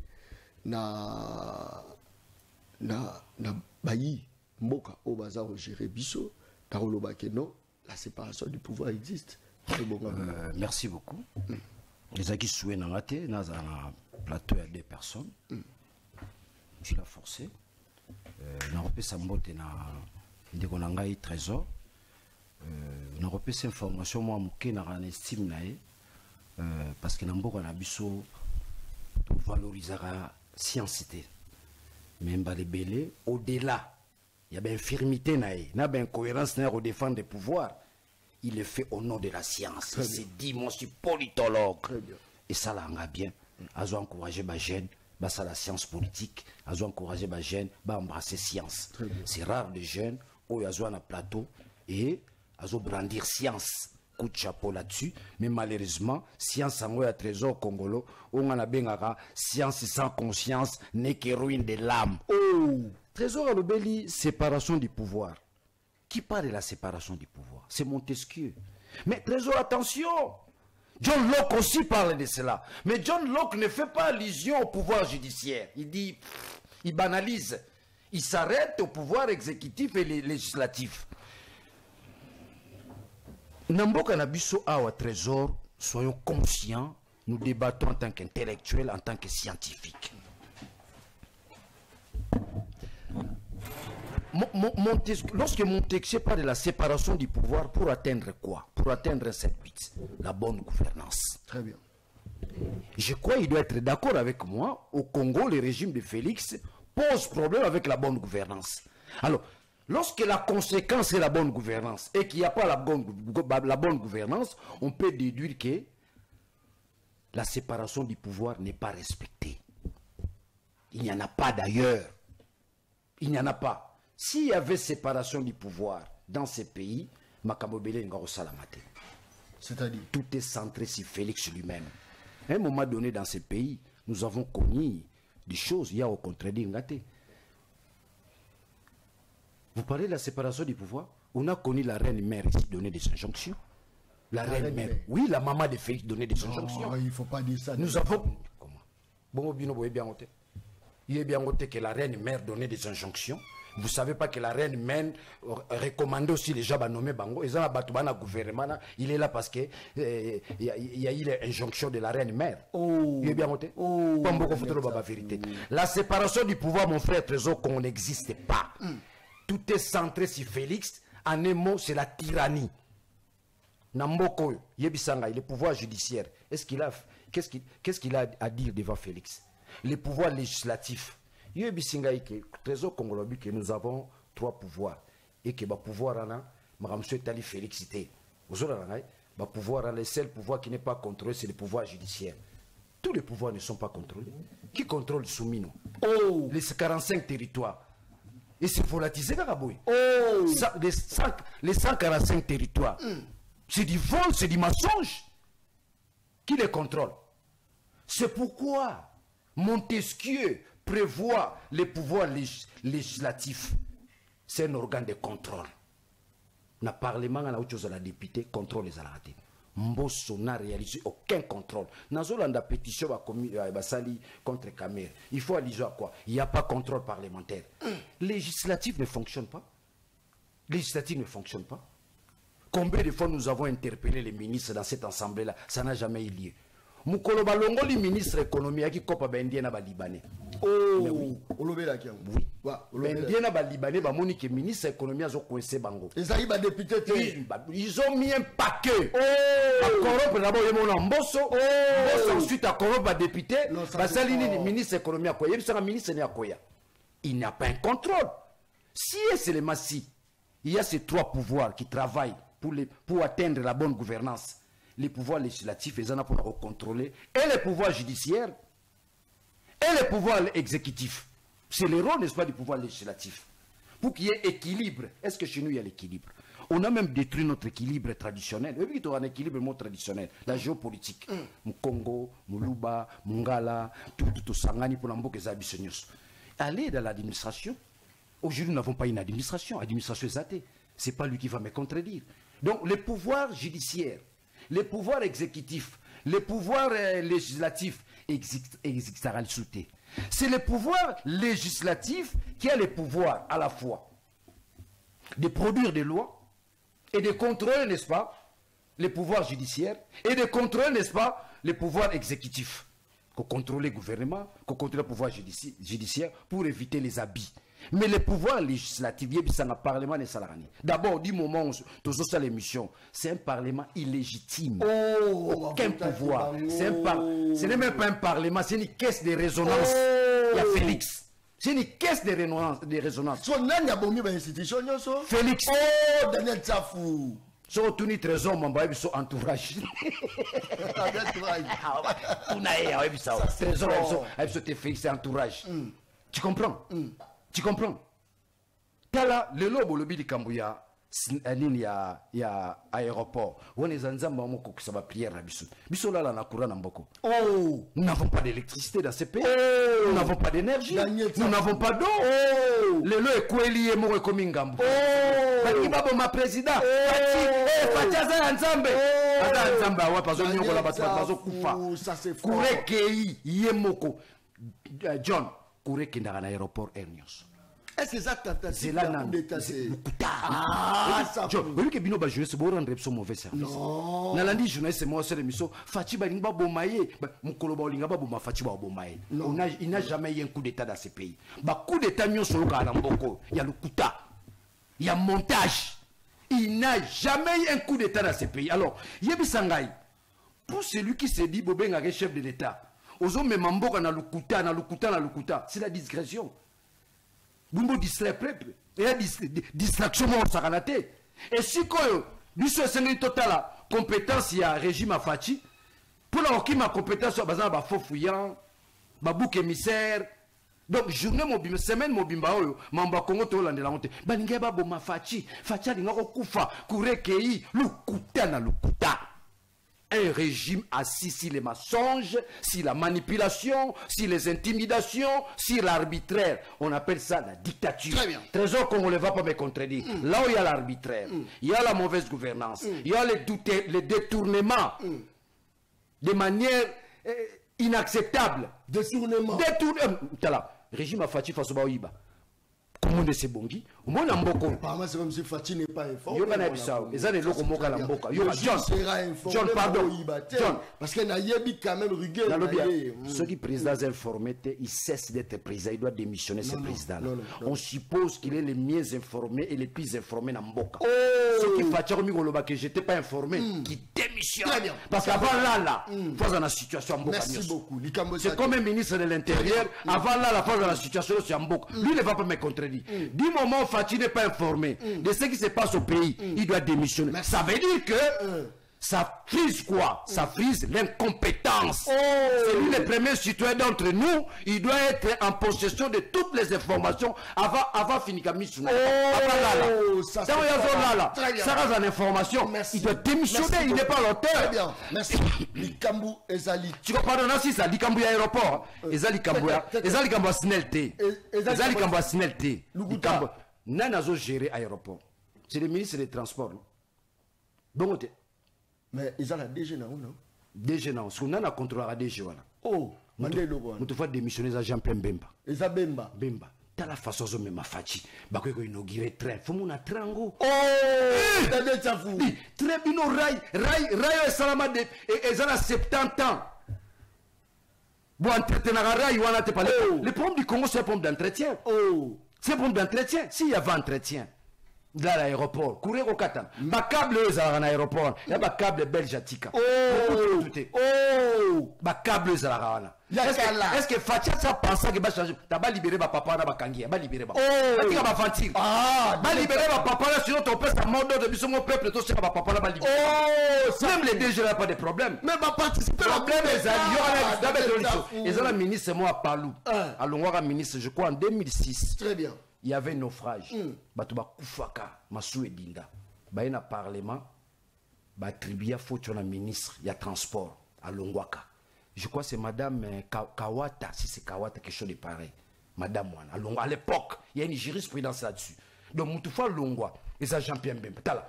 na bayi mboka au bazar au géré biso, car non, la séparation du pouvoir existe. Merci beaucoup. Les acquis souhaitent dans la tête, dans un plateau à 2 personnes. Je l'ai forcé. N'a repé sa mbote na ndekonangai trésor. N'a repé cette information moi mouké na ran estime nae parce que n'amboka na biso tout valorisera science-cité. Même les belé au-delà, il y a bien infirmité nae, n'a bien cohérence nae au défendre des pouvoirs. Il est fait au nom de la science. Il s'est dit, moi je suis politologue. Et ça l'a bien. Ils ont encouragé les jeunes, ça la science politique. Ils ont encouragé les jeunes, à embrasser la science. C'est rare les jeunes, où ils ont un plateau et ils ont brandir science. Coup de chapeau là-dessus. Mais malheureusement, science en un trésor congolo, on a bien science sans conscience n'est qu'héroïne de l'âme. Oh! Trésor à l'obéli, séparation du pouvoir. Qui parle de la séparation du pouvoir? C'est Montesquieu. Mais trésor, attention! John Locke aussi parle de cela. Mais John Locke ne fait pas allusion au pouvoir judiciaire. Il dit, il banalise. Il s'arrête au pouvoir exécutif et législatif. Namboka Nabiso Awa Trésor, soyons conscients, nous débattons en tant qu'intellectuels, en tant que scientifiques. Lorsque Montesquieu parle de la séparation du pouvoir, pour atteindre quoi? Pour atteindre cette but, la bonne gouvernance. Très bien. Je crois qu'il doit être d'accord avec moi. Au Congo, le régime de Félix pose problème avec la bonne gouvernance. Alors, lorsque la conséquence est la bonne gouvernance et qu'il n'y a pas la bonne gouvernance, on peut déduire que la séparation du pouvoir n'est pas respectée. Il n'y en a pas d'ailleurs. Il n'y en a pas. S'il y avait séparation du pouvoir dans ces pays, Makamobele Ngaro Salamate. C'est-à-dire? Tout est centré sur Félix lui-même. À un moment donné, dans ces pays, nous avons connu des choses. Il y a au contraire d'Ingate. Vous parlez de la séparation du pouvoir? On a connu la reine mère ici donner des injonctions. La reine mère. Oui, la maman de Félix donner des injonctions. Il ne faut pas dire ça. Nous avons... Comment? Bon, il est bien noté que la reine mère donnait des injonctions. Vous ne savez pas que la reine mère recommandait aussi les gens à nommer Bango. Ils ont un gouvernement. Il est là parce qu'il y a eu l'injonction de la reine mère. Oh. Il est bien noté. Oh. Pas beaucoup de vérité. La séparation du pouvoir, mon frère Trésor, qu'on n'existe pas. Tout est centré sur Félix. En un mot, c'est la tyrannie. Namboko, Yebisanga, le pouvoir judiciaire. Qu'est-ce qu'il a à dire devant Félix? Le pouvoir législatif. Trésor congolais que nous avons 3 pouvoirs et que le pouvoir en a, Félixité. Le pouvoir, le seul pouvoir qui n'est pas contrôlé, c'est le pouvoir judiciaire. Tous les pouvoirs ne sont pas contrôlés. Qui contrôle Soumino? Les 45 territoires. Et c'est volatilisé, Garaboui. Les 145 territoires. C'est du vol, c'est du mensonge. Qui les contrôle? C'est pourquoi Montesquieu prévoit les pouvoirs législatifs. C'est un organe de contrôle. Le Parlement, la autre chose, la députée contrôle les arrêtés. Mbosso n'a réalisé aucun contrôle. Dans la pétition contre Kamer, il faut aller à quoi? Il n'y a pas de contrôle parlementaire. Législatif ne fonctionne pas. Législatif ne fonctionne pas. Combien de fois nous avons interpellé les ministres dans cette assemblée-là? Ça n'a jamais eu lieu. Mukolo balongo li ministre économie qui kopa bendien na ba libanais. Oui. Oui. Bendien na ba libanais ba moni que ministre économie azo coincé bango. Ils député. Ils ont mis un paquet. A corrompre d'abord yemo Mbosso. Ensuite à corrompre député. Ba salini ministre économie a quoi? Il ministre ni akoya. Il n'y a pas un contrôle. Si c'est les massis, il y a ces trois pouvoirs qui travaillent pour atteindre la bonne gouvernance. Les pouvoirs législatifs, ils en ont pour contrôler, et les pouvoirs judiciaires, et les pouvoirs exécutifs. C'est le rôle, n'est-ce pas, du pouvoir législatif. Pour qu'il y ait équilibre. Est-ce que chez nous, il y a l'équilibre? On a même détruit notre équilibre traditionnel. Oui, il y a un équilibre traditionnel. La géopolitique. Congo, Muluba, Mungala, tout Sangani pour l'ambo que Zabissonios. Allez dans l'administration. Aujourd'hui, nous n'avons pas une administration. Administration est athée. Ce n'est pas lui qui va me contredire. Donc, les pouvoirs judiciaires, les pouvoirs exécutifs, les pouvoirs législatifs existent. C'est le pouvoir législatif qui a le pouvoir à la fois de produire des lois et de contrôler, n'est-ce pas, les pouvoirs judiciaires et de contrôler, n'est-ce pas, les pouvoirs exécutifs. Qu'on contrôle le gouvernement, qu'on contrôle le pouvoir judiciaire pour éviter les abus. Mais le pouvoir législatif, c'est un parlement de salariés. D'abord, du moment où tu as l'émission, c'est un parlement illégitime. Aucun pouvoir. Ce n'est même pas un parlement, c'est une caisse de résonance. Il y a Félix. C'est une caisse de résonance. Félix. Daniel Tsafou. So tuni trésor mamba ebiso entourage. Trésor ebiso te Félix entourage. Tu comprends? Tu comprends? Tala le lobo lobi di Kambuya nini ya aéroport. On est en zamba moko que ça va prière na biso. Biso là na courant na mboko. Nous n'avons pas d'électricité dans ce pays. Nous n'avons pas d'énergie. Nous n'avons pas d'eau. Le lo ekweli moko komi ngambo. Baki babo ma président. Fati aza nzambe. Aza nzambe wa pazo nyoko la bazo kufa. Kure kei yemoko. John Kure kindaka na aéroport Ernios. Est-ce que ça t'a c'est là nan ça oui que bino ba jouer c'est pour rendre so mauvais service na landi journaliste moi c'est l'émission Fati ba ngba bomaye mukolo ba linga ba boma Fati ba bomaye il n'a jamais eu un coup d'état dans ce pays ba coup d'état nyonso ka na mboko il y a le kuta il y a montage il n'a jamais eu un coup d'état dans ce pays alors yebi sangai pour celui qui se dit bobenga que chef de l'état ozo mema mboka na lukuta c'est la discrétion. Bumbo distrait peuple. Il y a distraction au Saranate. Et si quoi, biso c'est total compétence il y a régime à Fati. Pour la ma compétence sur bazan ba fofouillant, ba bouc émissaire. Donc journée mobile, semaine mobile ba oyo, mamba Congo to lande la honte. Ba ngeba bo ma Fati linga ko kufa, kure kei, lukuta na lukuta. Un régime assis sur les mensonges, sur la manipulation, sur les intimidations, sur l'arbitraire. On appelle ça la dictature. Très bien. Trésor qu'on ne va pas me contredire. Là où il y a l'arbitraire, il y a la mauvaise gouvernance, il y a les détournements de manière inacceptable. Détournement. Régime à Fati Fasoba Oiba. Comment de ces bongi? Au moins, apparemment, c'est comme si Fati n'est pas informé. John, pardon. John, parce qu'il y a quand même rigueur. Ceux qui président informé, il cesse d'être président. Il doit démissionner ce président. On suppose qu'il est le mieux informé et le plus informé dans Mboka. Ceux qui font que je n'étais pas informé, qui démissionne. Parce qu'avant là, face à la situation Mboka. Merci beaucoup. C'est comme un ministre de l'Intérieur. Avant là, la face à la situation c'est Mboka. Lui ne va pas me contredire. Du moment où Fati n'est pas informé de ce qui se passe au pays, il doit démissionner. Ça veut dire que Ça frise quoi? Ça frise l'incompétence. C'est lui le premier citoyen d'entre nous. Il doit être en possession de toutes les informations avant Finikami Souna. Ça reste en information. Merci. Il doit démissionner. Merci Il n'est pas l'auteur. Très bien. Merci. Likambu Ezali. Tu comprends? Pardon, si ça, Likambu aéroport. Ezali Kambu à Snelté. Ezali Kambu à Snelté. Nana zo gérer aéroport. C'est le ministre des Transports. Bon, mais ils ont la DG non? DG non. Parce qu'on a contrôlé la DG. Oh, Mandelo. On te fait démissionner à Jean-Pierre Bemba. Eza Bemba. Bemba. T'as la façon de me fachi. Bah quoi inaugurer train. Faut mon trango. Oh, t'as des chafou. Très bien rail et salama de et ça a 70 ans. Bon entretenir rail ou on te parler. Le problème du Congo c'est un problème d'entretien. Oh, c'est un problème d'entretien. S'il y avait entretien dans l'aéroport, courir au Qatar. Ma câble à l'aéroport. Il y a ma câble belge à Tika. Oh, ma câble à la est-ce que Fatia ça pense que va changer? T'as pas libéré ma papa na bakangi, va libérer ba. Tu vas mentir. Va libérer ma papa là sinon ton père ça mort de biso mon peuple tout ça ma papa là va libérer. Oh, même les DG là pas de problème. Mais va participer au problème les alliés d'abord ils ont la ministre moi à Palou. À Longwara ministre je crois en 2006. Très bien. Il y avait un naufrage. Batuba Koufaka, Massou et Dinda. Bah, il y a un parlement. Bah, tribia faut tu as ministre, il y a transport à Longwaka. Je crois que c'est madame Kawata, si c'est Kawata, quelque chose de pareil. Madame Wana, à Longwa. À l'époque, il y a une jurisprudence là-dessus. Donc, Moutoufa Longwa, et ça Jean-Pierre Mbembe. T'as là.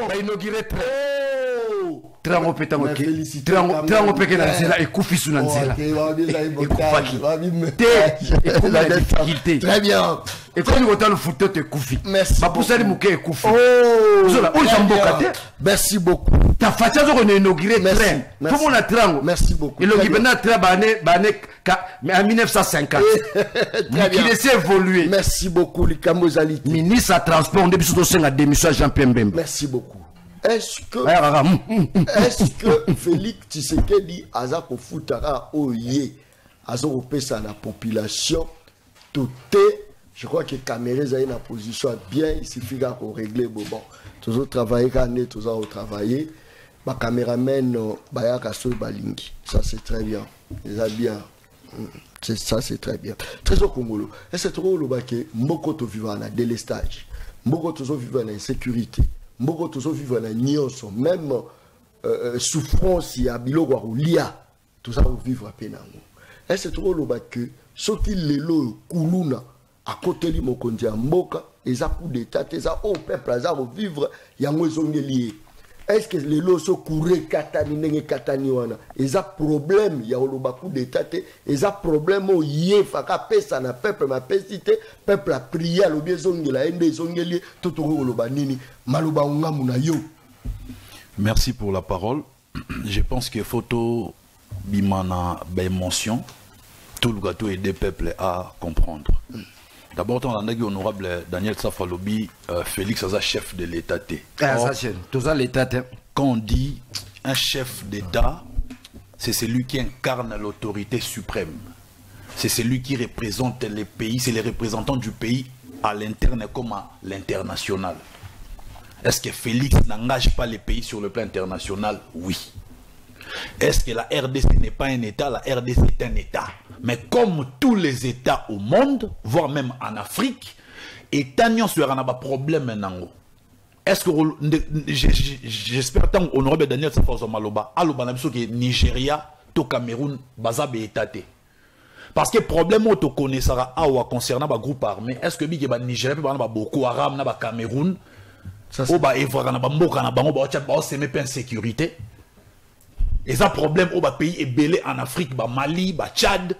Bah, inauguré Trango pétango qui Trango pétango et Koufi Sunanzela et la difficulté très bien et quand nous autant le foot te Koufi merci ma poussé mouké et Koufi merci beaucoup ta fatia zo on inauguré train tout mon Trango merci beaucoup et le Gibena train mais en 1950 très bien qui laissait évoluer merci beaucoup Likambu Zali ministre à transport depuis surtout c'est la démission Jean-Pierre Mbembe merci beaucoup. Est-ce que Félix Tshisekedi aza kofutaka oye aza kopesa na population tout je crois que caméra est na position bien il suffit qu'on régler bon toujours travailler quand on toujours travailler ba caméraman ba kaso balingi ça c'est très bien ça bien ça c'est très bien très au Congolo et c'est trop le baké mboko to vivre na délestage mboko to vivre na insécurité mboko tozo vivre na nyonso même souffrance ya biloko ya kolia toza vivre pe nango est trop loba que soki lelo kuluna akoteli mokonzi ya mboka eza coup d'état eza au peuple aza vivre yango ezongeli est-ce que lelo so couré katani ndenge katani wana eza problème ya oloba coup d'état eza problème o yefaka pesa na peuple ma pesité peuple a prié alobi ezongela ende ezongeli totoko oloba nini maloba ngamu na yo. Merci pour la parole. Je pense que photo bimana émotion tout le gâteau et des peuples à comprendre. D'abord, on a dit honorable Daniel Safalobi, Félix Aza, chef de l'État. Quand on dit un chef d'État, c'est celui qui incarne l'autorité suprême. C'est celui qui représente les pays, c'est les représentants du pays à l'interne comme à l'international. Est-ce que Félix n'engage pas les pays sur le plan international? Oui. Est-ce que la RDC n'est pas un État? La RDC est un État. Mais comme tous les États au monde, voire même en Afrique, État n'y a pas de problème. Est-ce que j'espère que honorable Daniel Safazo Maloba, Nigeria, to Cameroun, Bazabe État. Parce que le problème que tu connais concernant le groupe armé, est-ce que le Nigeria, Boko Haram, le Cameroun, en sécurité? Et ça problème au pays est belé en Afrique, Mali, Tchad,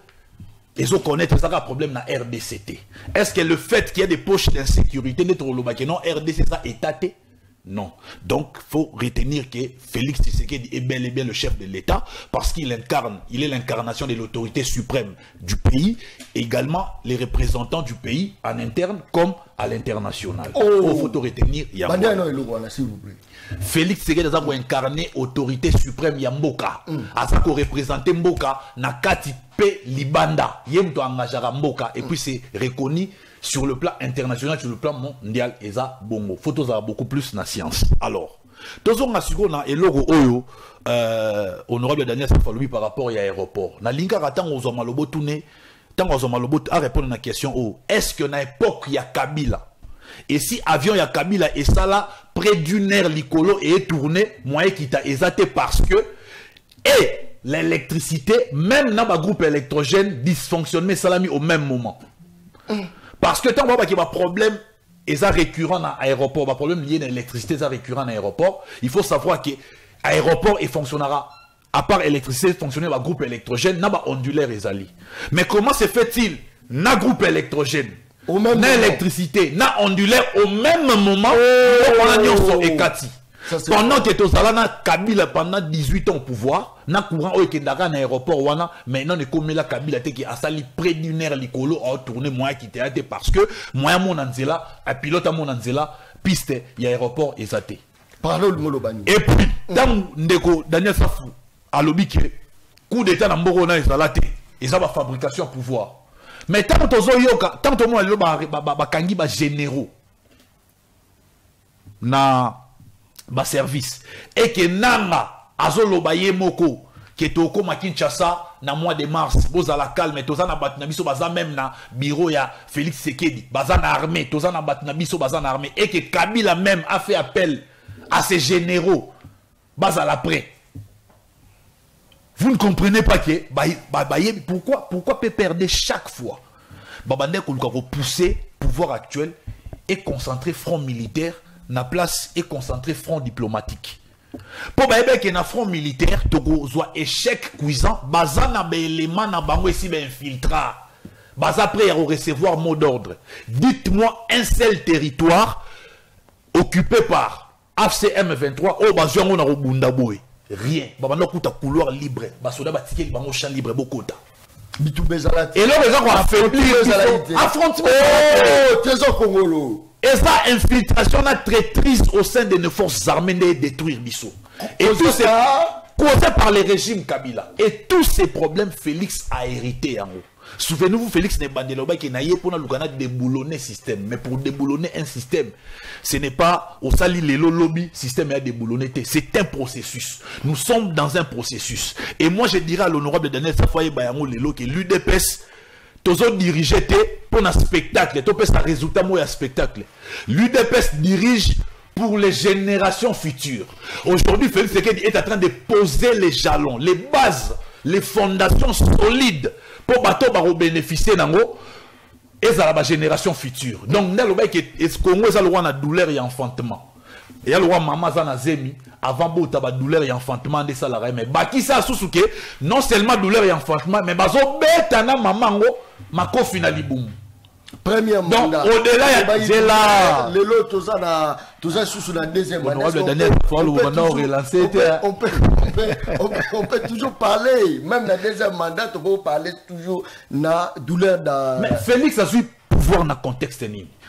ils ont connaître ça problème dans RDCT. Est-ce que le fait qu'il y a des poches d'insécurité n'est trop loin que non RDC ça étaté? Non. Donc faut retenir que Félix Tshisekedi est bel et bien le chef de l'État parce qu'il incarne, il est l'incarnation de l'autorité suprême du pays, également les représentants du pays en interne comme à l'international. Oh. Il faut retenir. S'il vous plaît. Félix Tshisekedi a incarné autorité suprême ya Mboka. A représenté Mboka na kati pe libanda. Yemto engagera Mboka et puis c'est reconnu sur le plan international, sur le plan mondial. Eza bongo. Photos a beaucoup plus na science. Alors, tozo ngasiko na eloko oyo honorable Daniel Safalobi par rapport à l'aéroport. Na linga ratang ozo malobo tourner. Tant ozo malobo a répondre à la question est-ce que na époque ya Kabila et si avion ya Kabila et ça là près d'une heure l'icolo et tourné moyen qui t'a exaté parce que et l'électricité même dans ma groupe électrogène dysfonctionnait salami au même moment parce que tant qu'il y a un problème et ça récurrent dans l'aéroport un problème lié à l'électricité ça récurrent dans l'aéroport il faut savoir que l'aéroport il fonctionnera à part l'électricité fonctionner dans groupe électrogène n'a pas ondulaire et zali mais comment se fait-il dans groupe électrogène na électricité, na ondulaire au même moment on a nyonso ekati. Pendant que tozala Kabila pendant 18 ans au pouvoir, na courant au kendaka na aéroport wana, maintenant ne comme la Kabila te qui a sali près d'une heure l'icolo a tourné moyen qui était parce que moyen mon anzela, a pilote à mon anzela piste y aéroport ezate. Parole molobani. Et puis dans ndeko Daniel Safou a lobby que coup d'état na mboko na ezalate, eza ba fabrication pouvoir. Mais tant que tout le monde est généraux na ba service et que nanga azolo baye moko que toko Kinshasa na mois de mars boza la calme toza na batna biso baza même na bureau ya Félix Tshisekedi baza na armée toza na batna biso baza na armée et que Kabila même a fait appel à ces généraux baza la prêt. Vous ne comprenez pas que pourquoi peut perdre chaque fois Babandé qu'on va pousser pouvoir actuel et concentrer front militaire na place et concentrer front diplomatique. Pour que na front militaire togo soit échec cuisant baza na élément na bango ici infiltrat baza prêt à recevoir mot d'ordre. Dites-moi un seul territoire occupé par AFCM 23 au bazuango na robunda boy. Rien. Babanda kuta couloir libre. Basoda batike bango champ libre bokota. Et là les gens vont affaiblir affrontement. Oh, trésor congolo. Et ça infiltration na traîtrise au sein de nos forces armées de détruire Bissau. Et tout ça causé par le régime Kabila. Et tous ces problèmes Félix a hérité en haut. Souvenez-vous, Félix Nebandeloba qui n'a pas pour déboulonner le système. Mais pour déboulonner un système, ce n'est pas au sali le lobby système à déboulonner. C'est un processus. Nous sommes dans un processus. Et moi, je dirais à l'honorable Daniel Safaye Bayango Lelo que l'UDPS, tous autres dirigés pour un spectacle. Tous un résultat moi un spectacle. L'UDPS dirige pour les générations futures. Aujourd'hui, Félix Tshisekedi est en train de poser les jalons, les bases, les fondations solides pour bateau bénéficier nango et ça la génération future. Donc dans le bail que est Congo ça le roi na douleur et enfantement. Et le roi maman za na zemi avant bota ba douleur et enfantement de ça la mais baki ça susuke non seulement douleur et enfantement mais bazo beta na maman ngo mako finali boum. Premier mandat. Donc au-delà il y a là les lots tout ça sous la deuxième mandat. On peut toujours parler, même dans le deuxième mandat, on peut parler toujours de la douleur. Mais Félix a su pouvoir dans le contexte.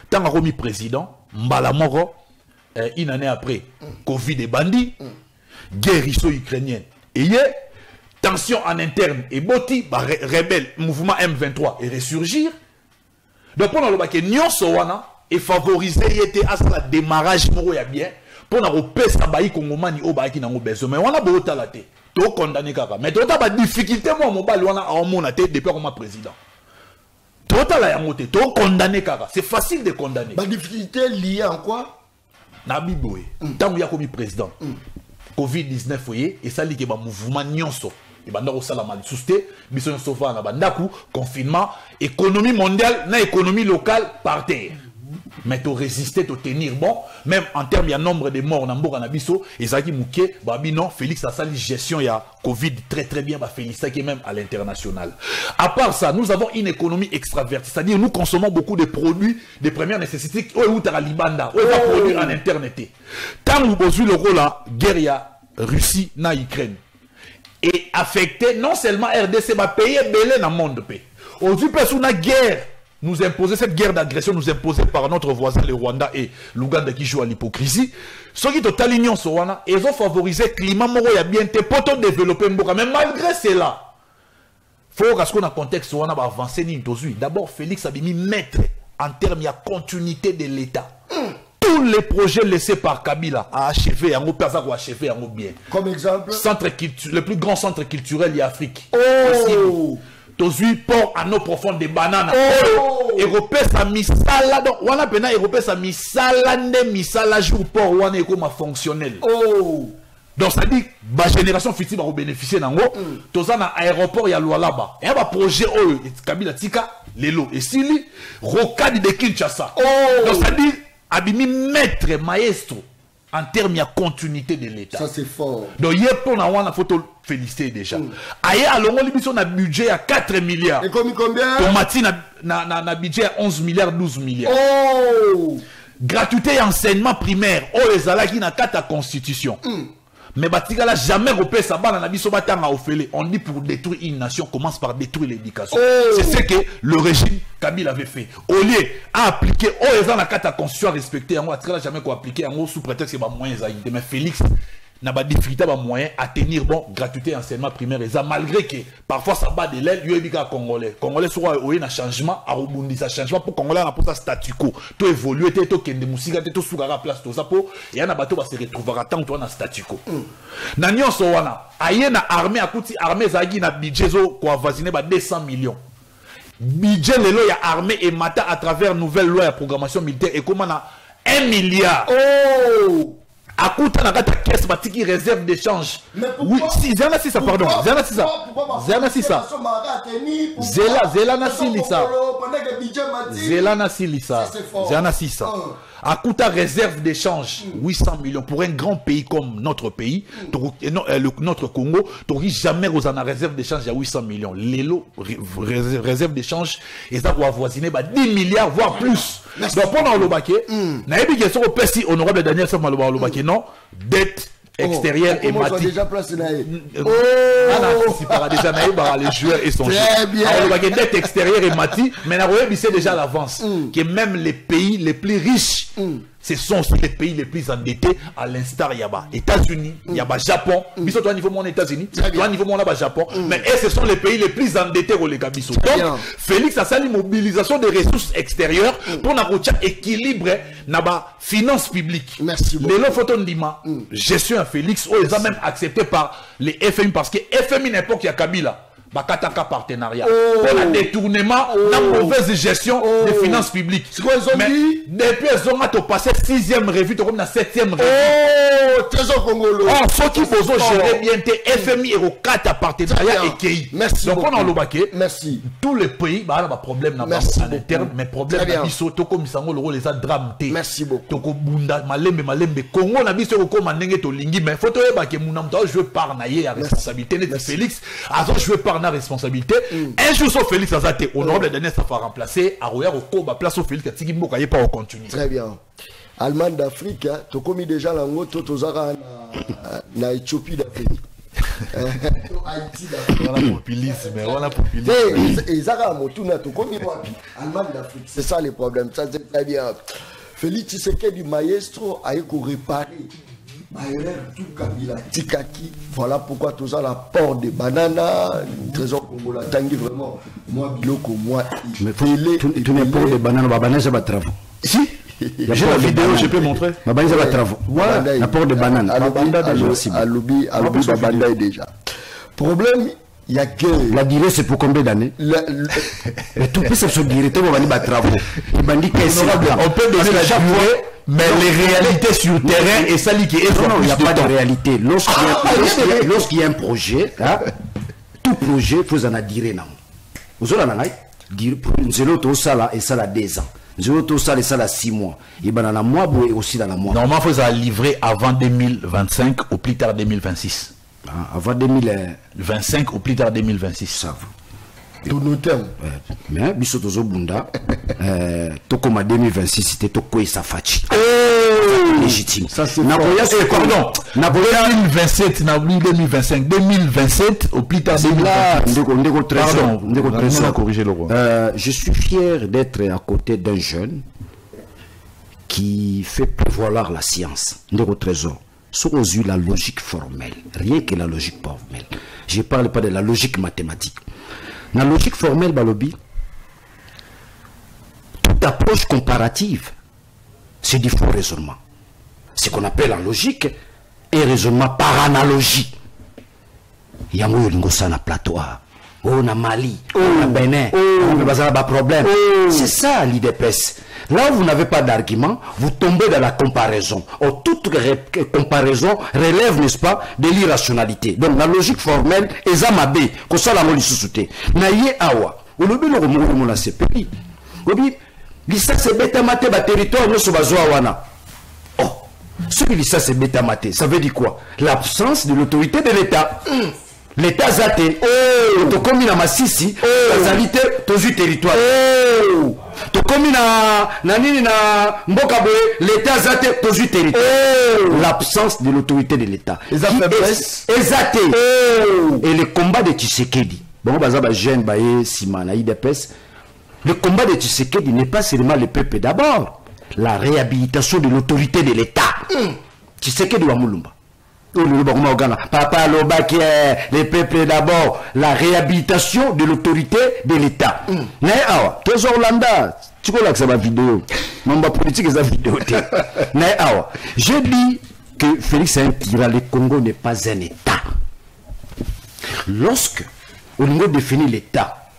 Tant que remis président, Mbala Moro, une année après, Covid et bandit, guerre russo-ukrainienne. Et il y a tension en interne et Boti, rebelle, mouvement M23 et ressurgir. Donc pour nous que nyonso wana et favoriser était à ce démarrage moro ya bien pour na repesa bayi kongomani o bayi ki nango besoin mais wana bo talate to condamner kaka mais to ta ba difficulté mo mobali wana a mona te depuis comme président to tala ya moté to condamner kaka c'est facile de condamner ba difficulté liée en quoi na biboé tant ya comme président Covid-19 voyez et ça li ke ba mouvement nyonso et banda ko sala mal susté mission sofa na bandaku confinement économie mondiale na économie locale par terre mais tu résister tu tenir bon même en termes il y a nombre de morts na mboka na biso ezaki muké babi non Félix a sali gestion ya Covid très bien ba Félix qui est même à l'international. À part ça nous avons une économie extravertie c'est-à-dire nous consommons beaucoup de produits de première nécessité ou tara libanda ou va produire en internet tant nous besoin le rôle la guerre ya Russie na Ukraine et affecté non seulement RDC va payer belé dans le monde. Aujourd'hui, personne n'a guerre nous imposer, cette guerre d'agression nous imposée par notre voisin le Rwanda et l'Ouganda qui joue à l'hypocrisie, ceux qui total union sowana, ils ont favorisé le climat moro ya bien te poto développer mboka. Mais malgré cela, faut qu'on a contexte sowana va avancer ni tozui. D'abord Félix Abimi maître en termes de continuité de l'État. Tous les projets laissés par Kabila à achever, en achever en bien. Comme exemple, le plus grand centre culturel de l'Afrique. oh, Tozui port à nos profondes des bananes. Européen sa misala donc on a pena européen sa misala ne misala jour port on est comme fonctionnel. oh, Donc ça dit ma génération future va bénéficier nango. Toza na aéroport ya Lualaba. Et un projet Kabila tika lelo et sili rocade de Kinshasa. Donc ça dit abimi maître maestro en termes de continuité de l'État. ça c'est fort. Donc hier pour na wana photo féliciter déjà. Aye alongo libiso na budget à 4 milliards. Et combien? Tomati na budget à 11 milliards 12 milliards. Oh, Gratuité et enseignement primaire. Oh les alaki na kata constitution. Mais Batigala jamais repère ça bas na biso batanga ofele. On dit pour détruire une nation commence par détruire l'éducation. C'est ce que le régime Kabila avait fait. Au lieu à appliquer oh les la carte constitution respecter en atrela jamais quoi appliquer en sous prétexte que ba moyens à mais Félix n'a pas difficulté ba moyen à tenir bon gratuité enseignement primaire et ça malgré que parfois ça bat de l'aile yo bika congolais soit au na changement à rebondisa changement pour congolais na pour ça statu quo to évoluer to kende musika to sugara place to ça pour et na bato va se retrouver tant to na statu quo na nyonso wana aye na armée akuti armée zagi na budget zo ko avoisiner ba 200 millions budget lelo ya armée et mata à travers nouvelle loi de programmation militaire et comment na 1 milliard oh, à coûter la caisse batiki réserve d'échange. Oui, si Zena si ça pardon. Zena si ça. Zena si ça. Zela na si lisa. Zela na si lisa. Zena si ça. À coûter réserve d'échange 800 millions pour un grand pays comme notre pays, notre Congo, tu jamais aux en réserve d'échange à 800 millions. L'élo réserve d'échange et ça va avoisiner 10 milliards voire plus. Donc pendant le baquet, n'a pas question au PSI honorable Daniel Sama le baquet non dette extérieur et mati. déjà placé là. Si par déjà les joueurs et son jeu. Très bien. Alors le dette extérieure et mati, mais la roue c'est déjà l'avance que même les pays les plus riches ce sont aussi les pays les plus endettés à l'instar Yaba États-Unis, Yaba Japon, biso toi niveau mon États-Unis, toi niveau mon là Japon, mais ce sont les pays les plus endettés au Legabiso. Donc Félix a sali mobilisation des ressources extérieures pour na équilibre na ba finance publique. Merci beaucoup. Les photo ndima gestion à Félix ils ont même accepté par les FMI parce que FMI n'importe qui a Kabila Bakataka partenariat pour le détournement la mauvaise gestion des finances publiques. Mais depuis ils ont passé 6e revue comme la 7e revue. Trésor congolais. Ceux qui vont gérer bien tes FMI et au 4 partenariat et KI. Merci. Donc on a le baquet. Merci. Tous les pays bah là problème n'a pas à l'interne mais problème na biso to comme sango le rôle les a drame té. Merci beaucoup. Toko bunda malembe Congo na biso ko manenge to lingi mais faut to baquet munam to jouer par naie à responsabilité net Félix a joué par na responsabilité. Un jour sur Félix Azate honorable dernier ça va remplacer à Roya au ba place au Félix Katiki Mboka pas au continue. Très bien. Allemagne d'Afrique, tu as commis déjà la moto na Éthiopie d'Afrique. Haïti d'Afrique. Voilà populisme, voilà populisme. Et Zara Motuna, tu commis Allemagne d'Afrique. C'est ça le problème. Ça c'est très bien. Félix Tshisekedi du maestro a réparé. Tout Kabila Tikaki. Voilà pourquoi tout ça la port de banana, trésor congolais. Tanguy vraiment. Moi biloko moi. Mais tout n'est pas de banana, banana c'est pas travaux. Si. J'ai la vidéo, je peux montrer. Ma banane, c'est pas travaux. Voilà, la porte de banane. Aloubi, Babanda déjà. Problème, il y a que. La durée, c'est pour combien d'années? Mais tout peut se durée, tout va dire travaux. On peut donner la durée, mais les réalités sur le terrain et ça qui est. Non, il n'y a pas de réalité. Lorsqu'il y a un projet, tout projet, il faut en a durée. Vous avez une zéro, ça là, et ça là 2 ans. Tout ça, et ça là 6 mois. Et ben dans la mois, et aussi dans la mois. Normalement, il faut ça livrer avant 2025 ou plus tard 2026. Avant 2025 ou plus tard 2026. Ça va. Tout nos termes. Mais, Bissotozo Bunda, tout comme 2026, c'était tout quoi ça fachi. légitime. Ça, c'est Nakoya, Eh, pardon, 2027, 2025, 2027, au plus tard 2028. Je suis fier d'être à côté d'un jeune qui fait prévaloir la science. Ndeko Trésor. Sur la logique formelle, rien que la logique formelle. Je ne parle pas de la logique mathématique. La logique formelle, Balobi, toute approche comparative, c'est du faux raisonnement. Ce qu'on appelle en logique un raisonnement par analogie. Il y a un plateau. On a Mali, on a Bénin, on a problème. C'est ça l'IDPS. Là où vous n'avez pas d'argument, vous tombez dans la comparaison. Or, toute comparaison relève, n'est-ce pas, de l'irrationalité. Donc la logique formelle est Zamabé, que ça la moli sous-souté. Naye awa, au lobby le remous mon CPI. Obi, l'issa c'est bêta maté, ba territoire, nous sommes à wana. Oh, ce que l'issa c'est bêta maté, ça veut dire quoi? L'absence de l'autorité de l'État. L'État zate, to komi na masisi, azalité, tozu territoire. To komi na nini na mbokabe, l'État zate, tozu territoire. L'absence de l'autorité de l'État. Les faiblesses. Ezate. Et le combat de Tshisekedi, bon, bazaba jeune baye simana IDPS, le combat de Tshisekedi n'est pas seulement le peuple d'abord, la réhabilitation de l'autorité de l'État. Tshisekedi wa Mulumba. Papa Lobaki, les peuples d'abord, la réhabilitation de l'autorité de l'État. Mais awa, tous Orlanda, tu connais que c'est ma vidéo. Mon politique est sa vidéo. Mais awa, je dis que Félix est un tyran, le Congo n'est pas un État. Lorsque, au niveau de définir l'État,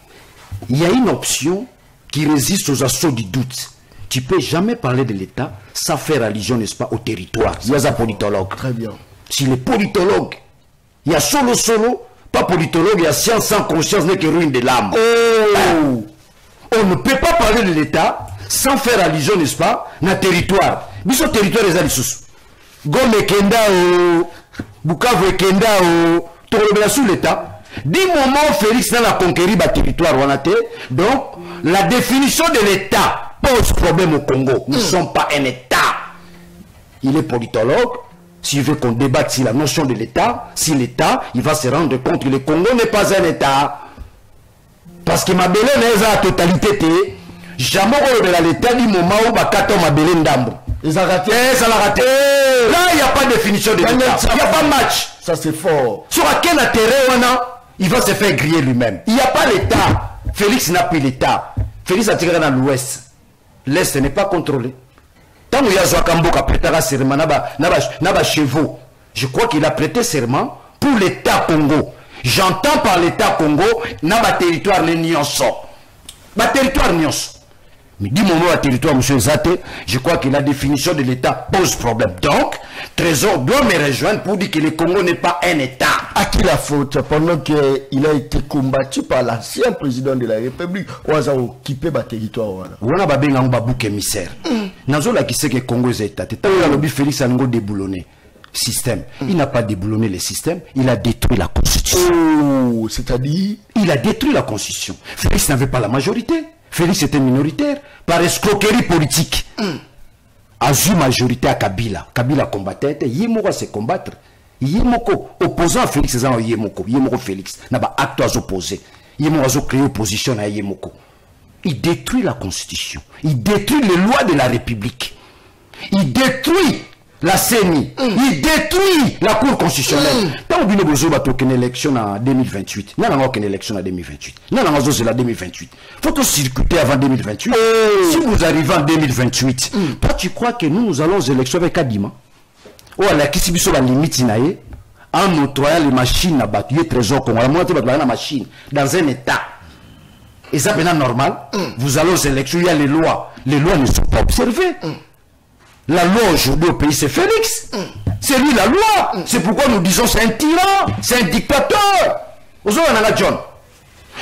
il y a une option qui résiste aux assauts du doute. Tu ne peux jamais parler de l'État sans faire allusion, n'est-ce pas, au territoire. Il y a un politologue. Très bien. Si les politologues, il y a solo, pas politologue, il y a science sans conscience, n'est que ruine de l'âme. On ne peut pas parler de l'État sans faire allusion, n'est-ce pas, dans le territoire. Mais ce territoire est alissous. Gome Kenda, Bukavu Kenda, Torobela sous l'État. Du moment Félix n'a conquéri le territoire, donc la définition de l'État pose problème au Congo. Nous ne sommes pas un État. Il est politologue. S'il veut qu'on débatte sur la notion de l'État, si l'État, il va se rendre compte que le Congo n'est pas un État. Parce que Mabélé n'est pas la totalité. Jamais on est l'État du moment où Bakato Mabélé Ndambo. Ils ont raté. Ça l'a raté. Là, il n'y a pas de définition de l'État. Il n'y a pas de match. Ça, c'est fort. Sur quel intérêt il va se faire griller lui-même. Il n'y a pas l'État. Félix n'a plus l'État. Félix a tiré dans l'Ouest. L'Est n'est pas contrôlé. Tant qu'il y a Zouakambo qui a prêté serment, n'a chevaux. Je crois qu'il a prêté serment pour l'État Congo. J'entends par l'État Congo, n'a pas territoire les Nyonso. Ma territoire Nyonso. Mais du moment où le territoire, M. Zate, je crois que la définition de l'État pose problème. Donc, Trésor doit me rejoindre pour dire que le Congo n'est pas un État. À qui la faute? Pendant qu'il a été combattu par l'ancien président de la République, on a occupé le territoire. On a un babouk émissaire. Nazo la qui sait que le Congo est État. Tant que lobby Félix a déboulonné système. Il n'a pas déboulonné le système, il a détruit la Constitution. Oh, c'est-à-dire? Il a détruit la Constitution. Félix n'avait pas la majorité. Félix était minoritaire par escroquerie politique. Azu majorité à Kabila. Kabila combattait, Yemoko à se combattre. Yemoko, opposant à Félix, c'est Yemoko. Yemoko Félix. N'a pas acte à opposer. Yemoko a créé opposition à Yemoko. Il détruit la Constitution. Il détruit les lois de la République. Il détruit la CENI. Il détruit la Cour constitutionnelle. Tant que nous avons une élection en 2028, nous avons une élection en 2028. Nous avons une 2028. Il faut que circuiter avant 2028. Si vous arrivez en 2028, toi tu crois que nous allons aux élections avec Kadima? Ou à la Kisibiso la limite en octroyant les machines à battre, les trésors qu'on a la machine dans un état. Et ça maintenant normal. Vous allez aux élections, il y a les lois. Les lois ne sont pas observées. La loi aujourd'hui au pays, c'est Félix. C'est lui la loi. C'est pourquoi nous disons c'est un tyran, c'est un dictateur. Vous savez, on a John.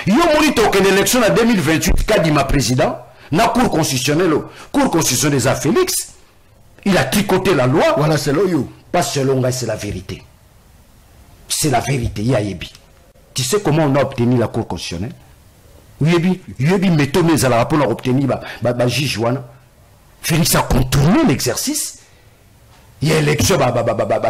Il y a une élection en 2028, Kadima président, dans la Cour constitutionnelle. Cour constitutionnelle des Félix. Il a tricoté la loi. Voilà, c'est l'oyo. Pas selon moi, c'est la vérité. C'est la vérité, Yayebi. Tu sais comment on a obtenu la Cour constitutionnelle? Yayebi, mettons mes à la rapport, on a obtenu, Félix a contourné l'exercice. il y a élection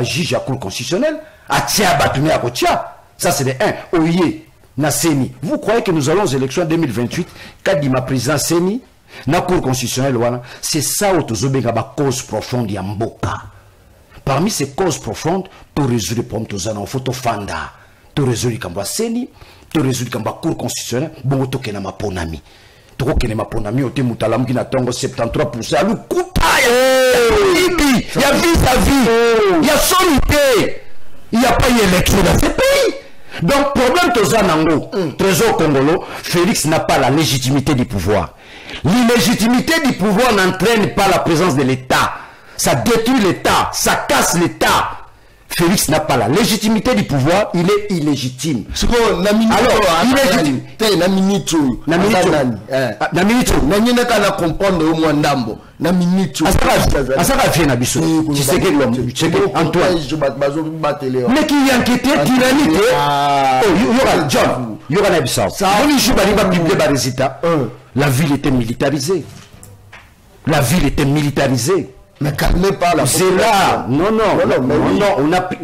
juge à cour constitutionnelle à tia batune à kotia. Ça c'est le 1. Oye na Seni. Vous croyez que nous allons aux élections en 2028 kadima président Seni na cour constitutionnelle wana, c'est ça autozobenga ba cause profonde ya mboka. Parmi ces causes profondes, tu résoudre pour tozana photo fanda, tu résoudre kamba Seni, tu résoudre kamba cour constitutionnelle, bon to kena maponami. Toko kena maponami ote mutalam ki na tongo 73% alu kuta ibi, ya vis-à-vis, ya solité. Il n'y a pas eu élection dans ce pays. Donc, problème Tozanango, Trésor Congolo, Félix n'a pas la légitimité du pouvoir. L'illégitimité du pouvoir n'entraîne pas la présence de l'État. Ça détruit l'État, ça casse l'État. Félix n'a pas la légitimité du pouvoir, il est illégitime. Alors, illégitime. Mais qui est inquiété, tyrannique. John, il y aura un absent. La ville était militarisée. La ville était militarisée. Mais calmez pas la c'est là. Non, on a pris,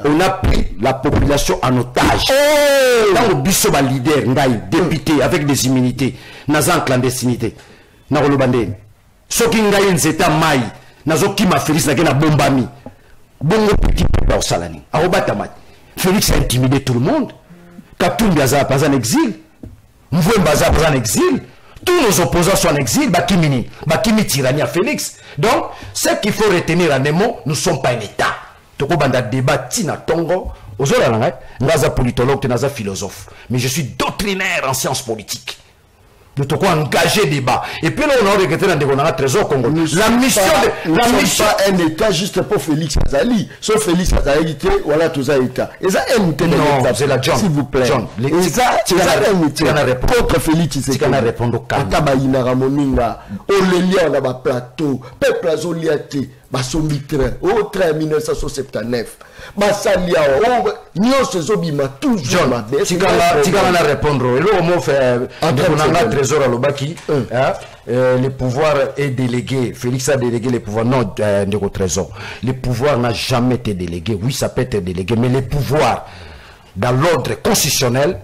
on a pris la population en otage. Dans le biso ba leader, député avec des immunités, naza en clandestinité. Na rolobande. Soki ngai nzeta mai, nazo kima Félix na kena bombami. Bongo petit peuple au salani. Arobata mai. Félix a intimidé tout le monde. Katumbi aza pas en exil. Mvouemba aza pas en exil. Tous nos opposants sont en exil, Bakimi tyrannie à Félix. Donc, ce qu'il faut retenir en démon, nous ne sommes pas un État. Toko banda débat tina tongo, ozola naza politologue, naza philosophe. Mais je suis doctrinaire en sciences politiques. Nous devons engager débat. Et puis là, on a regretté dans le trésor Congo. La mission pas un État juste pour Félix Azali. Sauf Félix Azali, voilà tout ça État. Et ça, non, c'est la John. S'il vous plaît. John, et ça, tu as un État. Contre Félix, c'est qu'on a répondu au calme. Tabaïna Ramoninga, Olélia, on a un plateau, Peuple Azoliate, Bassomitre, au train 1979. Basalia, Nyos Zobima, toujours. John, tu vas répondre. Et là, on fait un trésor à l'Obaki. Le pouvoir est délégué. Félix a délégué les pouvoirs. Non, de trésor. Le pouvoir n'a jamais été délégué. Oui, ça peut être délégué. Mais les pouvoirs, dans l'ordre constitutionnel,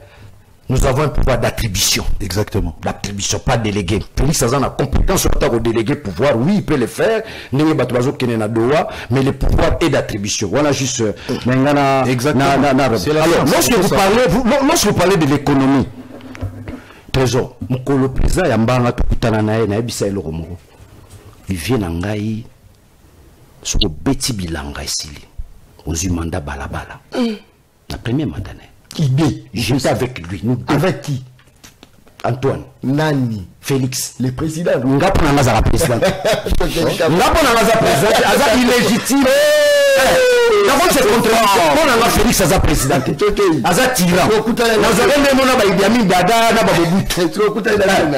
nous avons un pouvoir d'attribution. Exactement. D'attribution, pas délégué. Félix a la compétence sur le délégué pouvoir. Oui, il peut le faire. Mais le pouvoir est d'attribution. Voilà juste. Exactement. Alors, lorsque vous parlez de l'économie, Trésor, le président Yambanga Tukutana nae na ebisa eloko moko. Il vient nangai sur le beti bilanga isili. On a eu mandat balabala. La première mandat. J'étais avec lui. Avec qui? Antoine. Nani. Félix. Le président. Ngapona ngaza président. Ngapona ngaza président. Aza illégitime. D'abord c'est contradiction. On a Félix aza président. Aza tyran. Nous avons même on a Idi Amin Dada na babobu.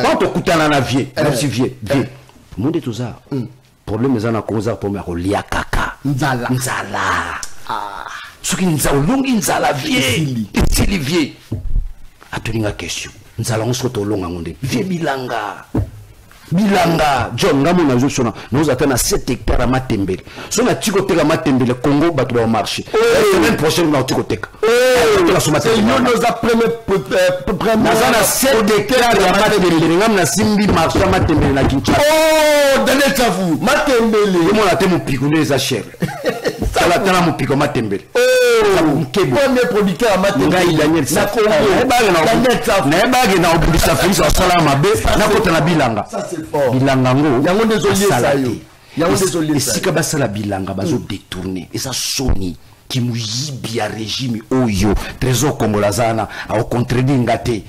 Quand on kutana na vie, même si vie. Monde tout ça. Problème est na cause pour me relia kaka. Nzala. Ce qui nous a longi nzala vie. Isili vie. Atulinga question. Nzala on se tolonga ngonde. Vie bilanga. Bilanga, John, nous attendons 7 hectares à Matembele. Si on a Tikotek à Matembele, Congo, bateau au marché. La semaine prochaine, on a Tikotek. C'est nous, nous apprenons. Nous avons 7 hectares à Matembele. Nous avons Simbi marché à Matembele, na Kinshasa. Oh, donnez-vous, Matembele. Comment on a été mon picoulé, les achères? Ça l'a tenu mon pico Matembele. Premier producteur à Matembele. Il a gagné ça. Bilanga. Bilangango. Yango désolé ça yo. Et si kabasala bilanga bazo détourner et ça soni qui muyibi ya régime oyo trésor congolazana a au contredit ngate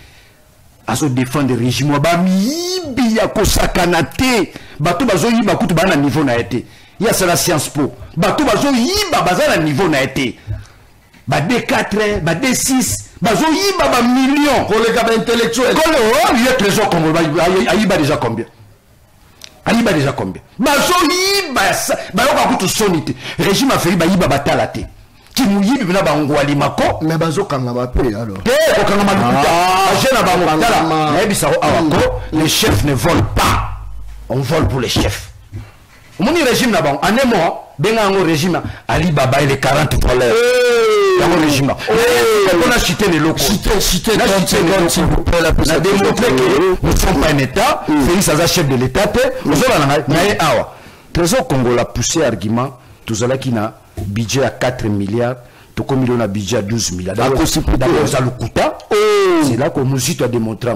azo défendre le régime ba miyibi ya kosakana te bato bazo yiba kutu bana niveau na été ya ça la science po bato bazo yiba bazana niveau na été ba D4 ba D6 bazo yiba ba millions pour les gars intellectuels quand le trésor congolais ayiba déjà combien? Aliba déjà combien? Bazo yiba bayoka kutu sonité régime a fait yiba batala te ki muyibi bina bangwali mako mais bazo kanga mape alors te okanga malukuta jeune bango tala na ebisa awako les chefs ne volent pas, on vole pour les chefs. Mon régime là-bas, en un mois, benga régime Alibaba et les 40 dollars. Dans le régime. On a cité les locaux. Cité 30 secondes, s'il vous plaît. On a démontré que nous ne sommes pas un État. Félix Aza, chef de l'État. Nous sommes Trésor Congo a poussé argument. Tout ça qui a budget à 4 milliards. Tout comme il a budget à 12 milliards. D'abord, ça le coûte. C'est là que nous avons démontré.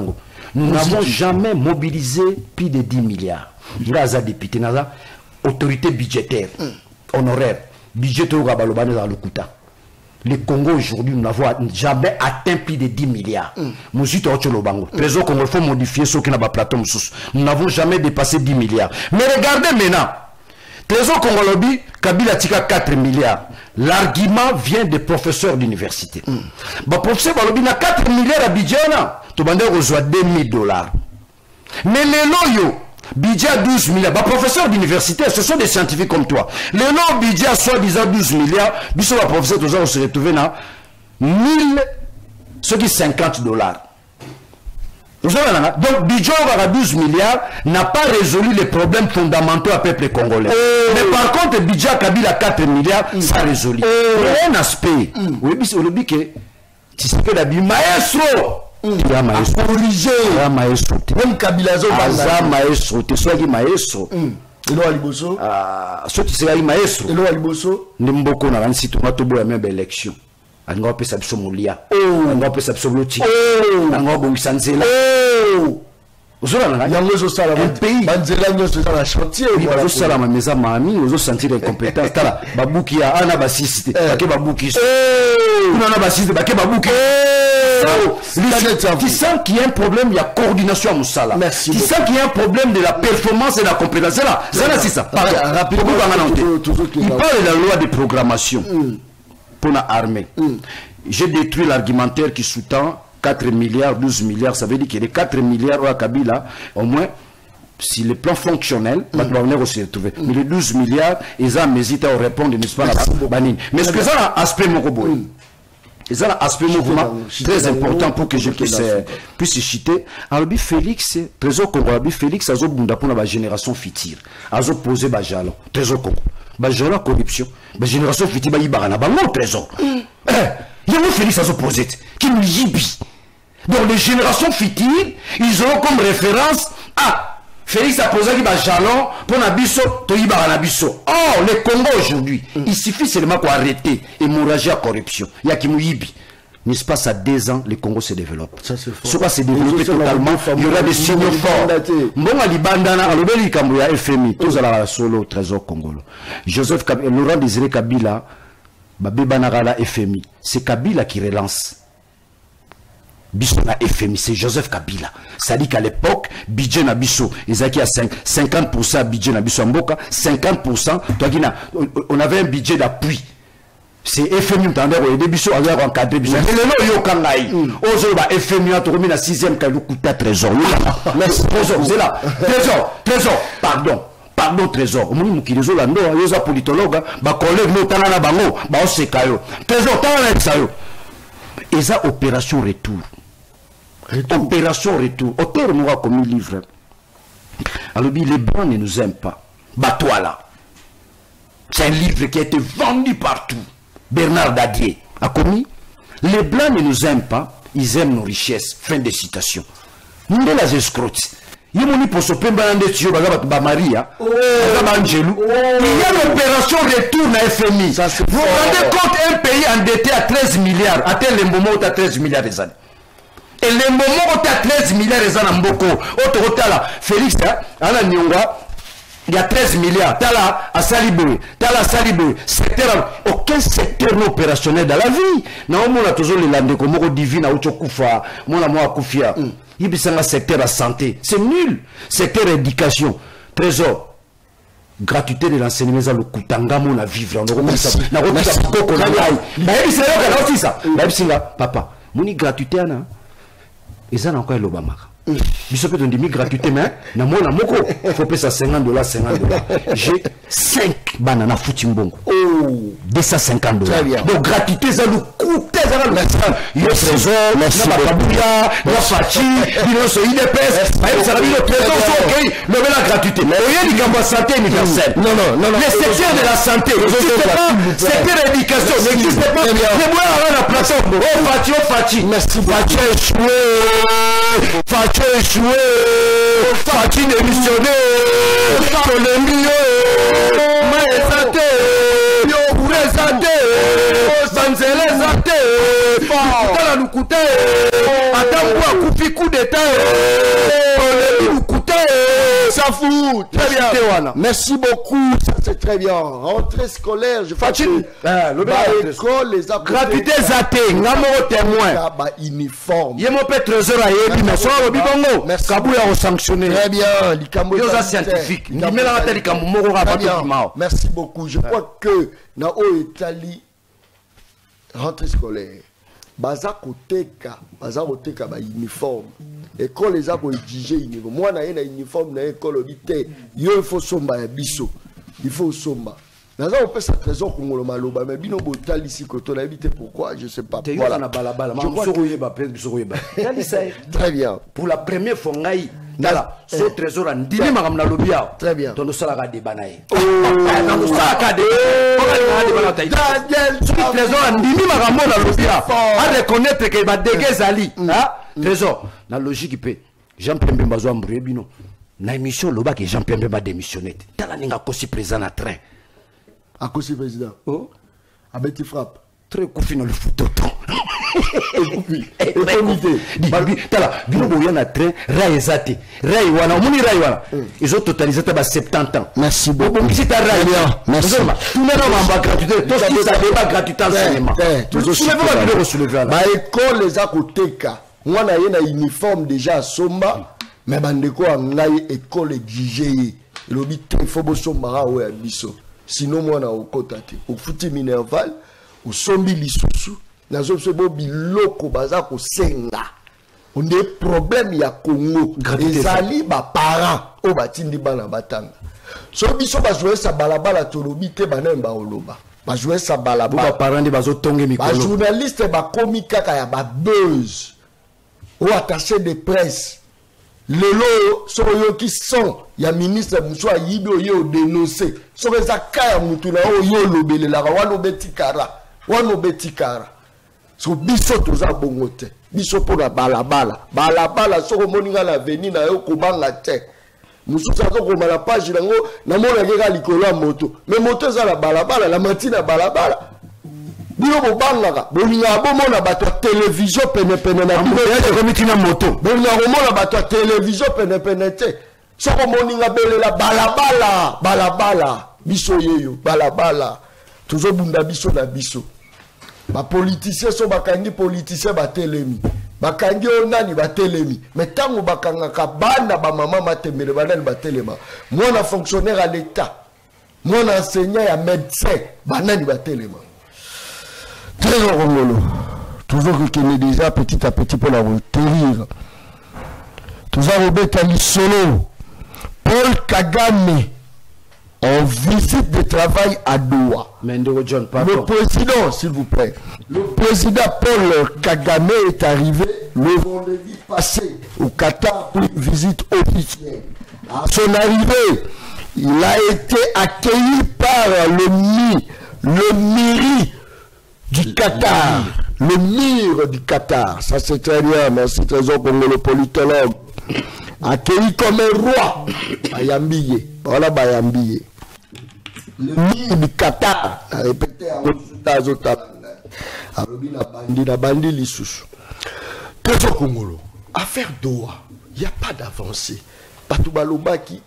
Nous n'avons jamais mobilisé plus de 10 milliards. Il y a des députés, autorité budgétaire, honoraire, budget au Gabalobane dans le Kouta. Le Congo aujourd'hui, nous n'avons jamais atteint plus de 10 milliards. Nous Trésor Congo, il faut modifier ce qui n'a pas plateau. Nous n'avons jamais dépassé 10 milliards. Mais regardez maintenant, Trésor Congo Lobby, Kabila Tika 4 milliards. L'argument vient des professeurs d'université. Professeur Balobi n'a 4 milliards à budget, tu vas reçoit 2000 $. Mais les loyaux, budget à 12 milliards. Professeurs d'université, ce sont des scientifiques comme toi. Les lots budget à soi-disant 12 milliards, bisous la professeur, tous on se retrouve dans 1000, ce qui est 50 $. Donc, budget à 12 milliards n'a pas résolu les problèmes fondamentaux à peuple congolais. Mais par contre, le budget à Kabila à 4 milliards, ça a résolu. Il y a un aspect. Oui, c'est le but que tu sais que la maestro. Il y a maestro. Il y a maestro. Même Kabila Zo. Il y a maestro. Tu sais maestro. Et là, Aliboso. Ce qui serait maestro. Et là, Aliboso. N'importe quoi, on a un site, on a tout beau la même élection. On va appeler ça Somolia. On va appeler ça Sobloti. On va appeler ça Sanzela. Un pays. Banzela chantier. Vous savez, ma maison, ma amie, vous sentir l'incompétence. Babouki a un abasiste. Babouki. On a basiste. Babouki. Tu sens qu'il y a un problème, il y a coordination à Moussala. Merci. Tu sens qu'il y a un problème de la performance et de la compétence. C'est là. C'est ça. Rapidement, il parle de la loi de programmation pour l'armée. J'ai détruit l'argumentaire qui sous-tend 4 milliards, 12 milliards. Ça veut dire que les 4 milliards à Kabila, au moins, si le plan fonctionnel, on va venir aussi retrouver. Mais les 12 milliards, ils ont hésité à répondre, n'est-ce pas, mais ce que ça a aspect Mokoboy. Et ça a un aspect mouvement très important pour que je puisse citer. Alors, Félix, Trésor Congo, Félix, a zobunda pour la génération future. A posé Bajalo, Trésor Congo. Bajalo, corruption. La génération future, il y a un trésor. Il y a un Félix à posé, qui nous yibi. Donc, les générations futures, ils auront comme référence à Félix a posé qui jalon pour Nabiso, Toyiba Nabiso. Oh, le Congo aujourd'hui, il suffit seulement pour arrêter l'hémorragie à corruption. Il y a qui mouyibi. N'est-ce pas, ça 2 ans, le Congo se développe. Ça c'est fort. Ce va se développer totalement. Il y aura des signaux forts. Bon, à l'Ibandana, à l'Obéli Kambouya, FMI, tous à la solo, Trésor Congolo. Joseph Kabila, Laurent Désiré Kabila, Babé Banagala, FMI. C'est Kabila qui relance. Bisso na FMI, c'est Joseph Kabila. Ça dit qu'à l'époque, budget na Bisso, ils avaient 50% budget na Bisso Mboka, 50%, on avait un budget d'appui. C'est FMI, on a Bisso, on a encadré Bisso. Mais le nom, Yokangaï, on FMI, on a mis la 6e Kalukuta Trésor. Trésor, c'est là. Trésor, pardon, Trésor. On m'a dit que Lando, il y a politologue, ma collègue, nous, Tanana Bango, on sait Kayo. Trésor, Tanana Sayo. Et ça, opération retour. Opération retour. Auteur nous a commis livre. Alors, les Blancs ne nous aiment pas. Bat-toi là. C'est un livre qui a été vendu partout. Bernard Dadier a commis. Les Blancs ne nous aiment pas. Ils aiment nos richesses. Fin de citation. Nous sommes les escrocs. Il y a Maria, il y a l'opération retour dans FMI. Vous vous rendez compte, un pays endetté à 13 milliards, à tel moment où tu as 13 milliards des années. Et le moment où tu as 13 milliards des années, Félix, il y a 13 milliards, tu as là à Saliboué, aucun secteur non opérationnel dans la vie. Non, on a toujours les landés comme on divine à Ochokufa, mon amour Koufia. Il y a un secteur de santé, c'est nul. Secteur d'éducation, trésor, gratuité de l'enseignement, le Koutanga, on a vivre. Papa, mon gratuité, et ça, encore l'Obama. Je sais pas de gratuité, mais il faut payer ça $50, $50. J'ai 5 bananes foutimbongo. 250 $. Donc gratuité, ça nous coûte. Il y a trésor, il y a Kabouya, il y a Fachi, il y a IDPS, il y a le trésor, il y a gratuité. Mais rien du camp de santé universelle. Non. Le secteur de la santé n'existe pas. Secteur de l'éducation n'existe pas. Les moyens à la plateforme. Oh, Fati. Merci beaucoup. Fati échoué. Fati démissionné. Tolemio. Maïsate. Pourezate. Banzelezate. Kutala Lukute. Attends-moi, coupi coup d'état. Tolemi Lukute. Ça fout. Très bien. Merci beaucoup. Ça c'est très bien. Rentrée scolaire. Je fais l'école, les gratuité zate. Ngamoro témoin. Uniforme. Yemo pe trésor ayebi mais so bibongo. Kabuya o sanctionner. Très bien. Likambo scientifique. Nimela ngata likambo moko ka bato. Merci beaucoup. Je crois que na o Italie rentrée scolaire. Baza koteka ba uniforme. École les a ko exiger uniforme. Moi na yena uniforme na école obité. Yo il faut somba ya biso. Il faut somba. Naza on peut sa trésor kongolo maloba mais bino botali ici koto na habité pourquoi je sais pas. Voilà. Très bien. Pour la première fois ngai Dala, so trésor en dimi magam na lobia. Très bien. Tondo sala ka débat na ye. Tondo sala ka trésor en dimi magam na lobia. A reconnaître que ba dégezali, hein? Trésor, na logique pe. Jean Pembe Mbazwa Mbrebino. Na émission loba que Jean Pembe ba démissionner. Dala ninga kosi président na train. À kosi président. Oh. Abeti frappe. Très couffé dans le foutoton. Et comité. Tala, bino boya na train, raizate. Raiwana, muni raiwana. Ils ont totalisé 70 ans. Merci beaucoup. Bon, c'est un raï. Merci. Tout le monde va gratuité. Tout ce qui s'appelle pas gratuité en cinéma. Bah, école les a koteka. Moi, na yena uniforme déjà à Somba. Mais bandeko a ngai école exigée. Le bité, il faut Somba ou biso. Sinon, moi, na okotate. Au fouti minerval. Au sombi lisusu na zo bo biloko baza ko senga on des problèmes ya Congo ezali ba parents o batindi bana batanga so biso ba jouer sa balabala tolobi te banemba oloba ba jouer sa balabala ba parents bazo tonge mikolo ba journaliste ba komi kaka ya ba buzz ou attaché de presse lelo so yo ki son ya ministre Moussa Yibo yo dénoncer so za kaya mutu na yo lobelela wano betikara wano betikara so biso toza bongote biso pona balabala soko moninga na veni na yo kobanga te mususa to ko mala page nango na mona ngeka likolo ya moto mais moto za la balabala la matina balabala bino bobanga boninga bomona bato télévision pene na bino ya komiti na moto boninga bomona bato télévision pene te soko moninga belela balabala biso yeyo balabala toujours bunda biso na biso ba politiciens so bakangi politiciens batelemi bakangi onani batelemi mais tango bakanga ka bana ba mama matembele banani batelema mwana fonctionnaire à l'état mwana enseignant ya médecin banani batelema très rongolo toujours que est déjà petit à petit pour la retenir toujours Robert Lisolo Paul Kagame en visite de travail à Doha. John, le président, s'il vous plaît, le président Paul Kagame est arrivé le vendredi passé au Qatar pour une visite officielle. À son arrivée, il a été accueilli par le miri du Qatar. Le mire du Qatar. Ça c'est très bien, merci Trésor comme le politologue. Accueilli comme un roi. Bayambiye. Voilà Bayambiye. Le mire du Qatar a répété à bandi lisusu. Trésor Congolo, affaire Doha, il n'y a pas d'avancée.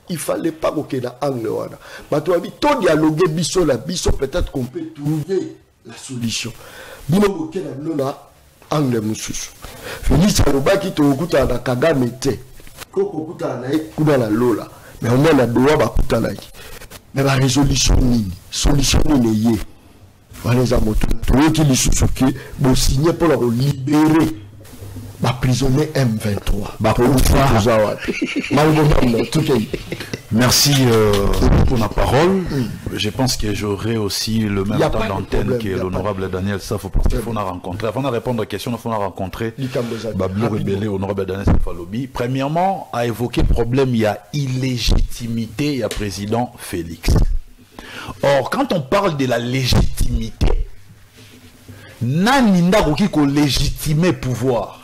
Il fallait pas qu'il y ait un angle. Tout dialoguer biso la biso, peut-être qu'on peut trouver la solution. Bino na angle mususu. Félix Alobaki to okuta na Kagame te. Koko okuta na ekuna na Lola. Mais au moins na Doha ba kuta na ki. Mais la résolution nini? Solution nini yé? Voilà za moto. To ki lisusu ki bo signer pour la libérer. Ba prisonnier M23. Ba ko fa zawat. Merci pour la parole. Je pense que j'aurai aussi le même temps d'antenne que l'honorable Daniel Safo, parce qu'il faut nous rencontrer. Avant de répondre aux questions, il faut nous rencontrer Bablo Rebellé, honorable Daniel Safalobi. Premièrement, à évoquer le problème, il y a illégitimité, il y a président Félix. Or, quand on parle de la légitimité, Naninda Ruki ko légitimer pouvoir.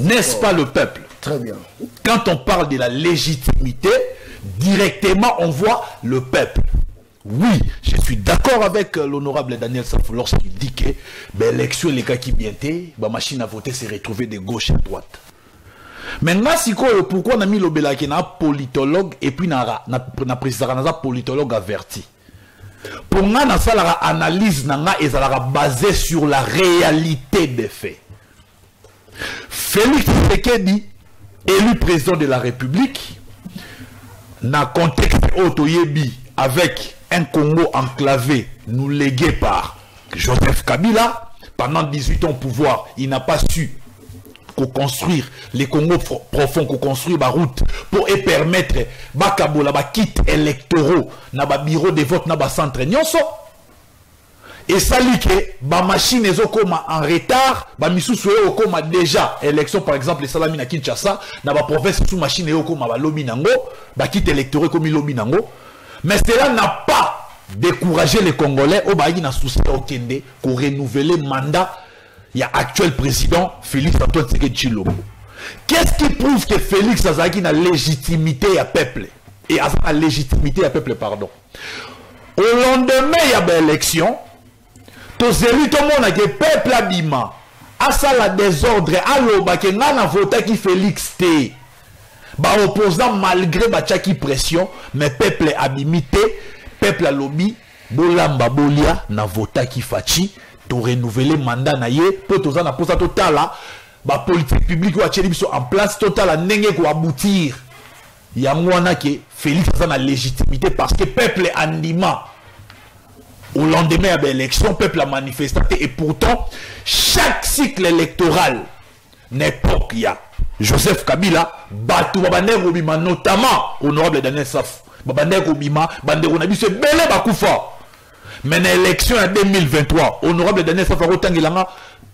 N'est-ce pas le peuple? Très bien. Quand on parle de la légitimité, directement on voit le peuple. Oui, je suis d'accord avec l'honorable Daniel Safo lorsqu'il dit que l'élection, les cas qui bien la machine à voter s'est retrouvée de gauche à droite. Maintenant, pourquoi on a mis le Belaki na politologue et puis na président politologue averti? Pour nous, la analyse est basée sur la réalité des faits. Félix Tshisekedi, élu président de la République, dans le contexte Otoyebi, avec un Congo enclavé, nous légué par Joseph Kabila, pendant 18 ans au pouvoir, il n'a pas su construire les Congos profonds, construire la route pour permettre Bakabola, kit électoraux, na bureau de vote, na centre nyonso. Et ça dit que la machine est en retard, la machine est déjà élection, par exemple, les salami na Kinshasa, dans la province, sous machine est en lobby nango, la kit électoraux comme lobby nango. Mais cela n'a pas découragé les Congolais au Baïgi na souci au Kende pour renouveler le mandat. Il y a actuel président Félix Antoine Tshisekedi Tshilombo. Qu'est-ce qui prouve que Félix Azaki a la légitimité à peuple? Et a la légitimité à peuple, pardon. Au lendemain, il y a une élection. Tout le monde a dit peuple abima. À ça, la désordre. Alors, il y a voté qui Félix T. Opposant malgré qui pression, mais peuple abimité, peuple a lobby, bolamba bolia, na voté qui fachi. Pour renouveler le mandat pour tous les gens total la politique publique en place total à aboutir. Il y a un qui Félix a la légitimité parce que le peuple est animé. Au lendemain de l'élection, le peuple a manifesté et pourtant chaque cycle électoral n'importe il y a Joseph Kabila Batou Babander Obima notamment honorable Daniel Saf Babander Obima Bandero Nabiso Belé Bakoufa. Mais dans l'élection en 2023, honorable Daniel Safaro Tangilanga,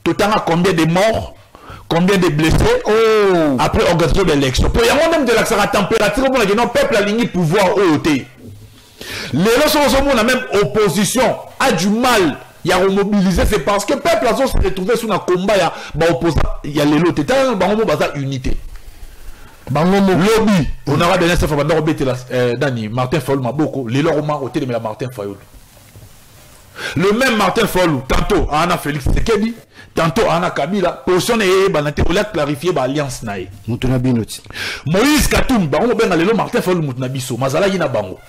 totalement combien de morts, combien de blessés après l'organisation de l'élection. Pour y avoir même de la température, le peuple a ligné pouvoir au OT. Les gens la même opposition a du mal à remobiliser, c'est parce que le peuple a se retrouvé sous un combat, il y a les lots, il y a unité. Lobby, honorable Daniel Safaro Dani, Martin Fayol Maboko, les lots au télé, mais Martin Fayol. Le même Martin Fayol, tantôt Anna Félix Tshisekedi, tantôt Anna Kabila, position est banate, on a clarifié l'alliance nae. Moïse Katumbi, on ben alelo Martin Fayol Moutunabiso, Mazala yina bango.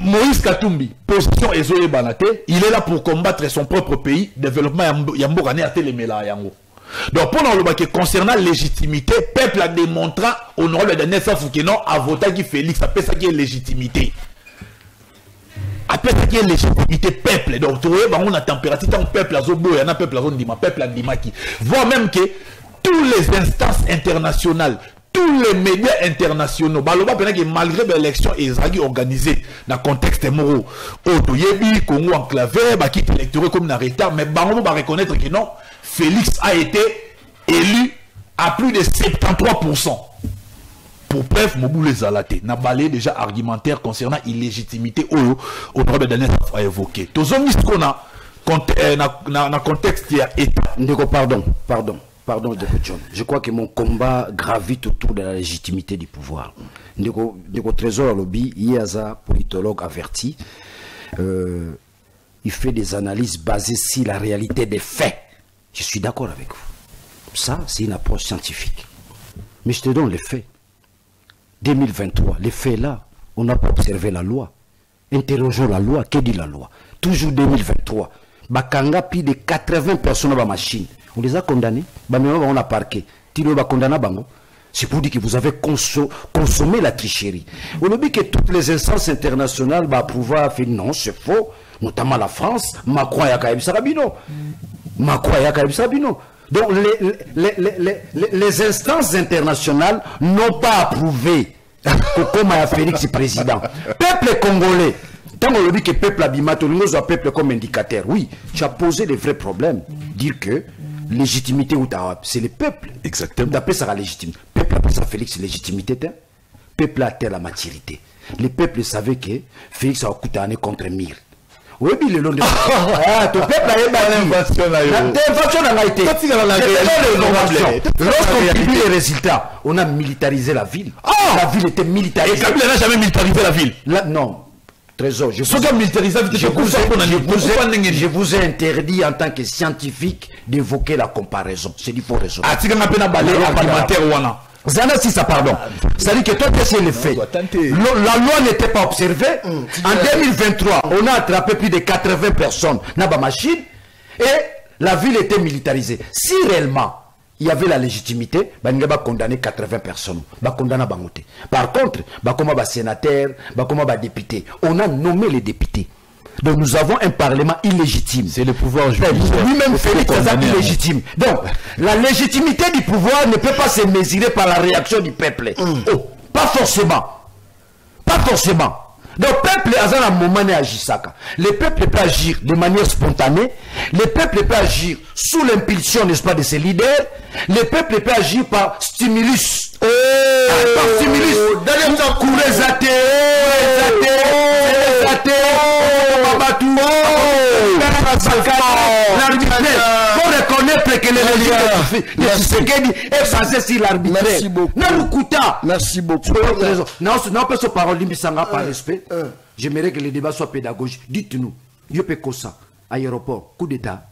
Moïse Katumbi, position est banate, il est là pour combattre son propre pays, développement yambo gane à télémela yango. Donc pour nous le concernant la légitimité, peuple a démontré honorable de Nessa Foukenon a voté qui Félix, ça peut ça qui est légitimité. Après ce qui est légitimité peuple, donc tu vois, on a température, tant peuple a zobo, il y a un peuple a zondima, peuple a dimaki. Voire même que toutes les instances internationales, tous les médias internationaux, malgré l'élection organisée dans le contexte moro, Otoyebi, Congo enclavé, qui électoraux comme dans retard, mais on va reconnaître que non, Félix a été élu à plus de 73%. Pour preuve, Moboule Zalate n'a balayé déjà argumentaire concernant illégitimité au honorable Daniel a évoqué. Tous les gens qu'on a dans le contexte qui a été. Pardon, John. Je crois que mon combat gravite autour de la légitimité du pouvoir. Ndeko Trésor Lobby, il y a un politologue averti. Il fait des analyses basées sur la réalité des faits. Je suis d'accord avec vous. Ça, c'est une approche scientifique. Mais je te donne les faits. 2023, les faits là, on n'a pas observé la loi. Interrogeons la loi, que dit la loi? Toujours 2023, Bakanga, plus de 80 personnes à la machine. On les a condamnés, on a parqué. Tilo va condamner Bango. C'est pour dire que vous avez consommé la tricherie. On oublie que toutes les instances internationales vont pouvoir faire non, c'est faux. Notamment la France, Macron et Sabino. Donc les instances internationales n'ont pas approuvé Comme à Félix président. Peuple congolais. Tant on dit que peuple abimato, nous avons peuple comme indicateur. Oui, tu as posé les vrais problèmes. Dire que légitimité ou c'est le peuple. Exactement. D'après ça, la légitimité. Peuple après ça, Félix, légitimité. Peuple a tel la maturité. Le peuple savait que Félix a coûté année contre Mir. Oui, le long de ton peuple a lorsqu'on publie les résultats, on a militarisé la ville. La ville était militarisée. Et Kabila n'a jamais militarisé la ville. Non. Trésor, je vous ai interdit en tant que scientifique d'évoquer la comparaison. C'est du faux raison. Zana si ça pardon. C'est-à-dire que toi c'est le fait. La loi n'était pas observée. En 2023, on a attrapé plus de 80 personnes dans la machine et la ville était militarisée. Si réellement il y avait la légitimité, on va condamner 80 personnes. Par contre, comme sénateur, comme député, on a nommé les députés. Donc nous avons un parlement illégitime. C'est le pouvoir judiciaire. Lui-même Félix est illégitime. Donc la légitimité du pouvoir ne peut pas se mesurer par la réaction du peuple. Oh, pas forcément. Pas forcément. Donc le peuple a un moment agisaka. Le peuple peut agir de manière spontanée. Le peuple peut agir sous l'impulsion, n'est-ce pas, de ses leaders. Le peuple peut agir par stimulus. Par stimulus. Pour reconnaître que les est censé sur l'arbitraire. Merci beaucoup. Merci beaucoup. Non, pas ce parole par respect. J'aimerais que le débat soit pédagogique. Dites-nous, Yopekosa, aéroport, coup d'État.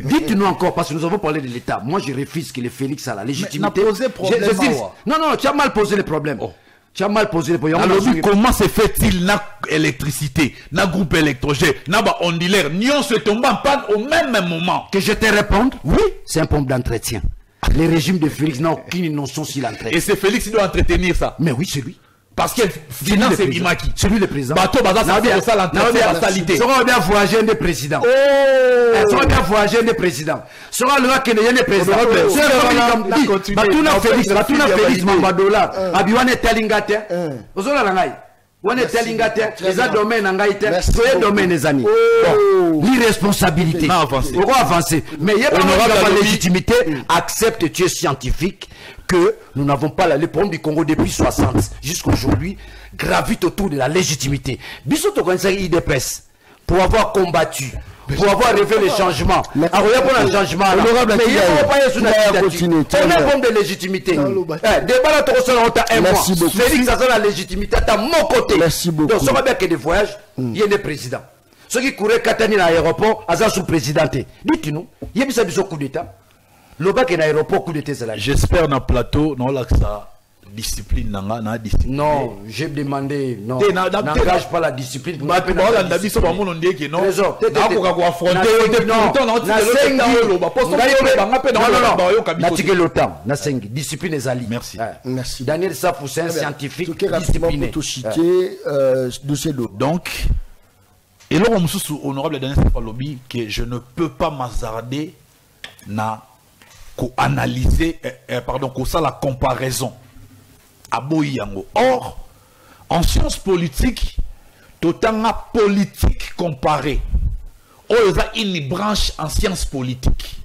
Dites-nous encore, parce que nous avons parlé de l'État. Moi, je refuse que le Félix a la légitimité. Non, tu as mal posé le problème. Tu as mal posé le problème. Alors, comment se fait-il na électricité, na groupe électrogène, na ondulaire, nion se tombe en panne au même moment? Que je te réponde, oui, c'est un pompe d'entretien. Les régimes de Félix n'ont aucune notion sur l'entretien. Et c'est Félix qui doit entretenir ça. Mais oui, c'est lui. Parce que finance c'est Bimaki. C'est lui le président. Bateau baza ça fait ça l'entretien la salité. Sera bien voyager des présidents. Sera bien voyager des présidents. Sera le que les présidents. C'est Batuna Félix Mambadola. Abiwane Telingate. Ozola langai. Wane Telingate. Les a domaine nangai te. Soyez domaine les amis. L'irresponsabilité. On va avancer. Mais il y a pas de légitimité. Accepte tu es scientifique que nous n'avons pas le problème du Congo depuis 60 jusqu'à aujourd'hui gravite autour de la légitimité. Bissoto connaissait IDPS pour avoir combattu, pour avoir rêvé les changements. Alors il y a pas de changement. Mais il n'y a pas sur la légitimité. On a un problème de légitimité. Débat là trop seul on t'a un mois. Félix a la légitimité à mon côté. Merci beaucoup. Donc ça va bien que des voyages, il y a des présidents. Ceux qui couraient Katani à l'aéroport, à sous présidenté. Dites-nous, il y a bien ça coup d'État. J'espère dans le plateau, non là que ça discipline non, j'ai demandé non. N'engage pas la discipline. Discipline les alliés. Merci. Daniel Safou, c'est un scientifique discipliné. Donc, et là on me sous honorable Daniel Safalobi que je ne peux pas m'hasarder na analyser, pardon, ça la comparaison à Boyango. Or, en sciences politiques, totanga politique comparée. Oh, il y a une branche en sciences politiques,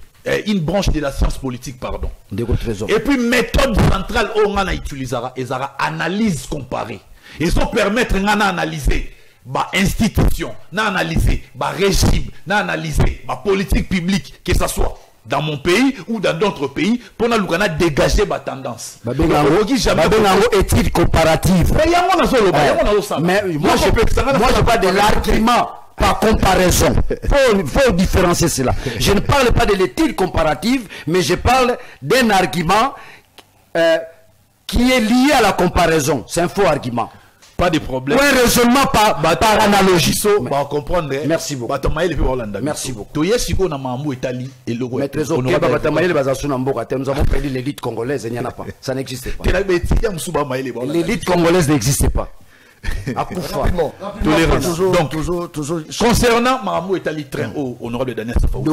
une branche de la science politique, pardon. Et puis méthode centrale, on a utilisé, ils ont analyse comparée. Ils ont permettre d'analyser ba institution, d'analyser ba régime, d'analyser ba politique publique, que ce soit dans mon pays ou dans d'autres pays, pour nous dégager ma tendance. Étude comparative. Mais moi je parle de l'argument par comparaison. Faut différencier cela. Je ne parle pas de l'étude comparative, mais je parle d'un argument qui est lié à la comparaison. C'est un faux argument. Pas de problème. Un raisonnement par analogie. Comprendre. Merci beaucoup. Merci beaucoup. Nous avons perdu l'élite congolaise. Il n'y en a pas. Ça n'existe pas. L'élite congolaise n'existe pas. Donc, concernant Mahamou Etali train haut, honorable Daniel Safaou.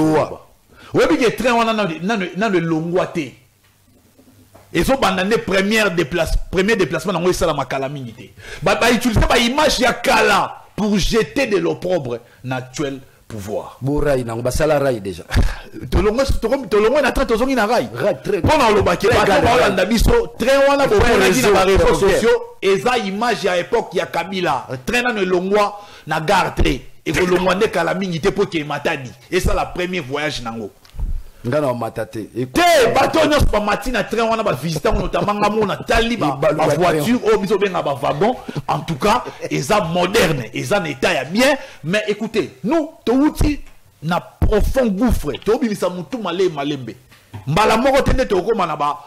Oui, mais train on a le longuaté. Ils ont abandonné premier déplacement dans le salon Makalamingité. Bah utiliser bah image ya kala pour jeter de l'opprobre l'actuel pouvoir. Bouraï na basala raï déjà. Tolongo na train tozongi na raï. Pendant le baké ba landa biso train wana bo na réseaux sociaux eza image ya époque ya Kabila. Train na longwa na gare train et ko longwa ne Kalamingité pour que matadi. Et ça la premier voyage nango. Ngana matate te bateau nyos pa matina train wana ba visitant notamment ngamona tali ba voiture au biso benga ba wagon en tout cas eza moderne eza en état ya bien mais écoutez nous to wuti na profond gouffre to bimisa mutu malembe mbala moko tende to koma na ba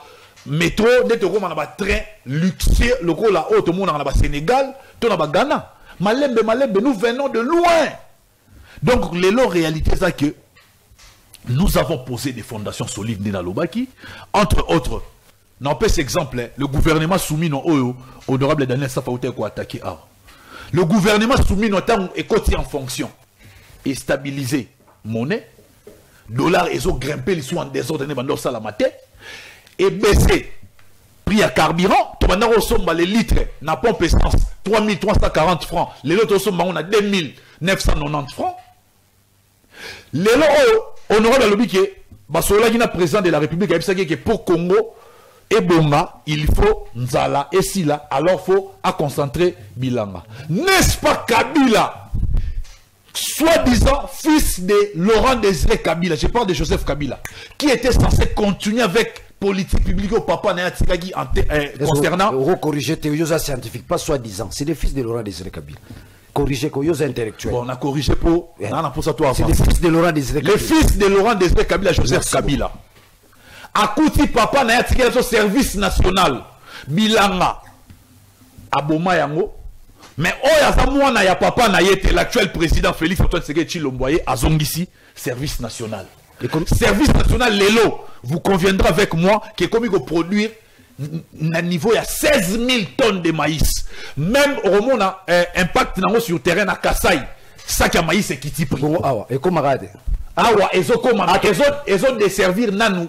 métro de to koma na ba train luxueux lokola o to mona na ba Sénégal to na ba Ghana malembe nous venons de loin donc les lots réalité ça que nous avons posé des fondations solides Nina Lobaki. Entre autres, n'empêche exemple, le gouvernement soumis non honorable Daniel Safaouté ko attaqué. Le gouvernement soumis notamment est côté en fonction et stabiliser monnaie, dollar et so grimper les sous en désordre ne ça la matin et baisser prix à carburant. Tu vas sommes les litres na pompe essence 3340 francs. Les autres sommes on a 2990 francs. Les lots honorable lobby que basola qui na président de la République a dit que pour Congo et Bonga il faut Nzala et Sila alors faut à concentrer Bilanga. N'est-ce pas Kabila soi-disant fils de Laurent Désiré Kabila, je parle de Joseph Kabila qui était censé continuer avec politique publique au papa na Tsikagi concernant recorriger théorie scientifique pas soi-disant c'est le fils de Laurent Désiré Kabila. Corriger Koyos intellectuels. Bon, on a corrigé pour. C'est le fils de Laurent Désiré Kabila. Le fils de Laurent Désiré Kabila, Joseph Kabila. Akouti papa na yatiki le service national. Bilanga. Aboma yango. Mais oya na ya papa na yete l'actuel président Félix Antoine Tshisekedi Tshilombo a zongisi service national. Service national Lelo, vous conviendrez avec moi que comme il faut produire à niveau il y a 16 000 tonnes de maïs. Même au moment impact sur le terrain à Kassai, sac à maïs est qui t'y prie. Et comme regarde. Awa, ils ont desservir nanou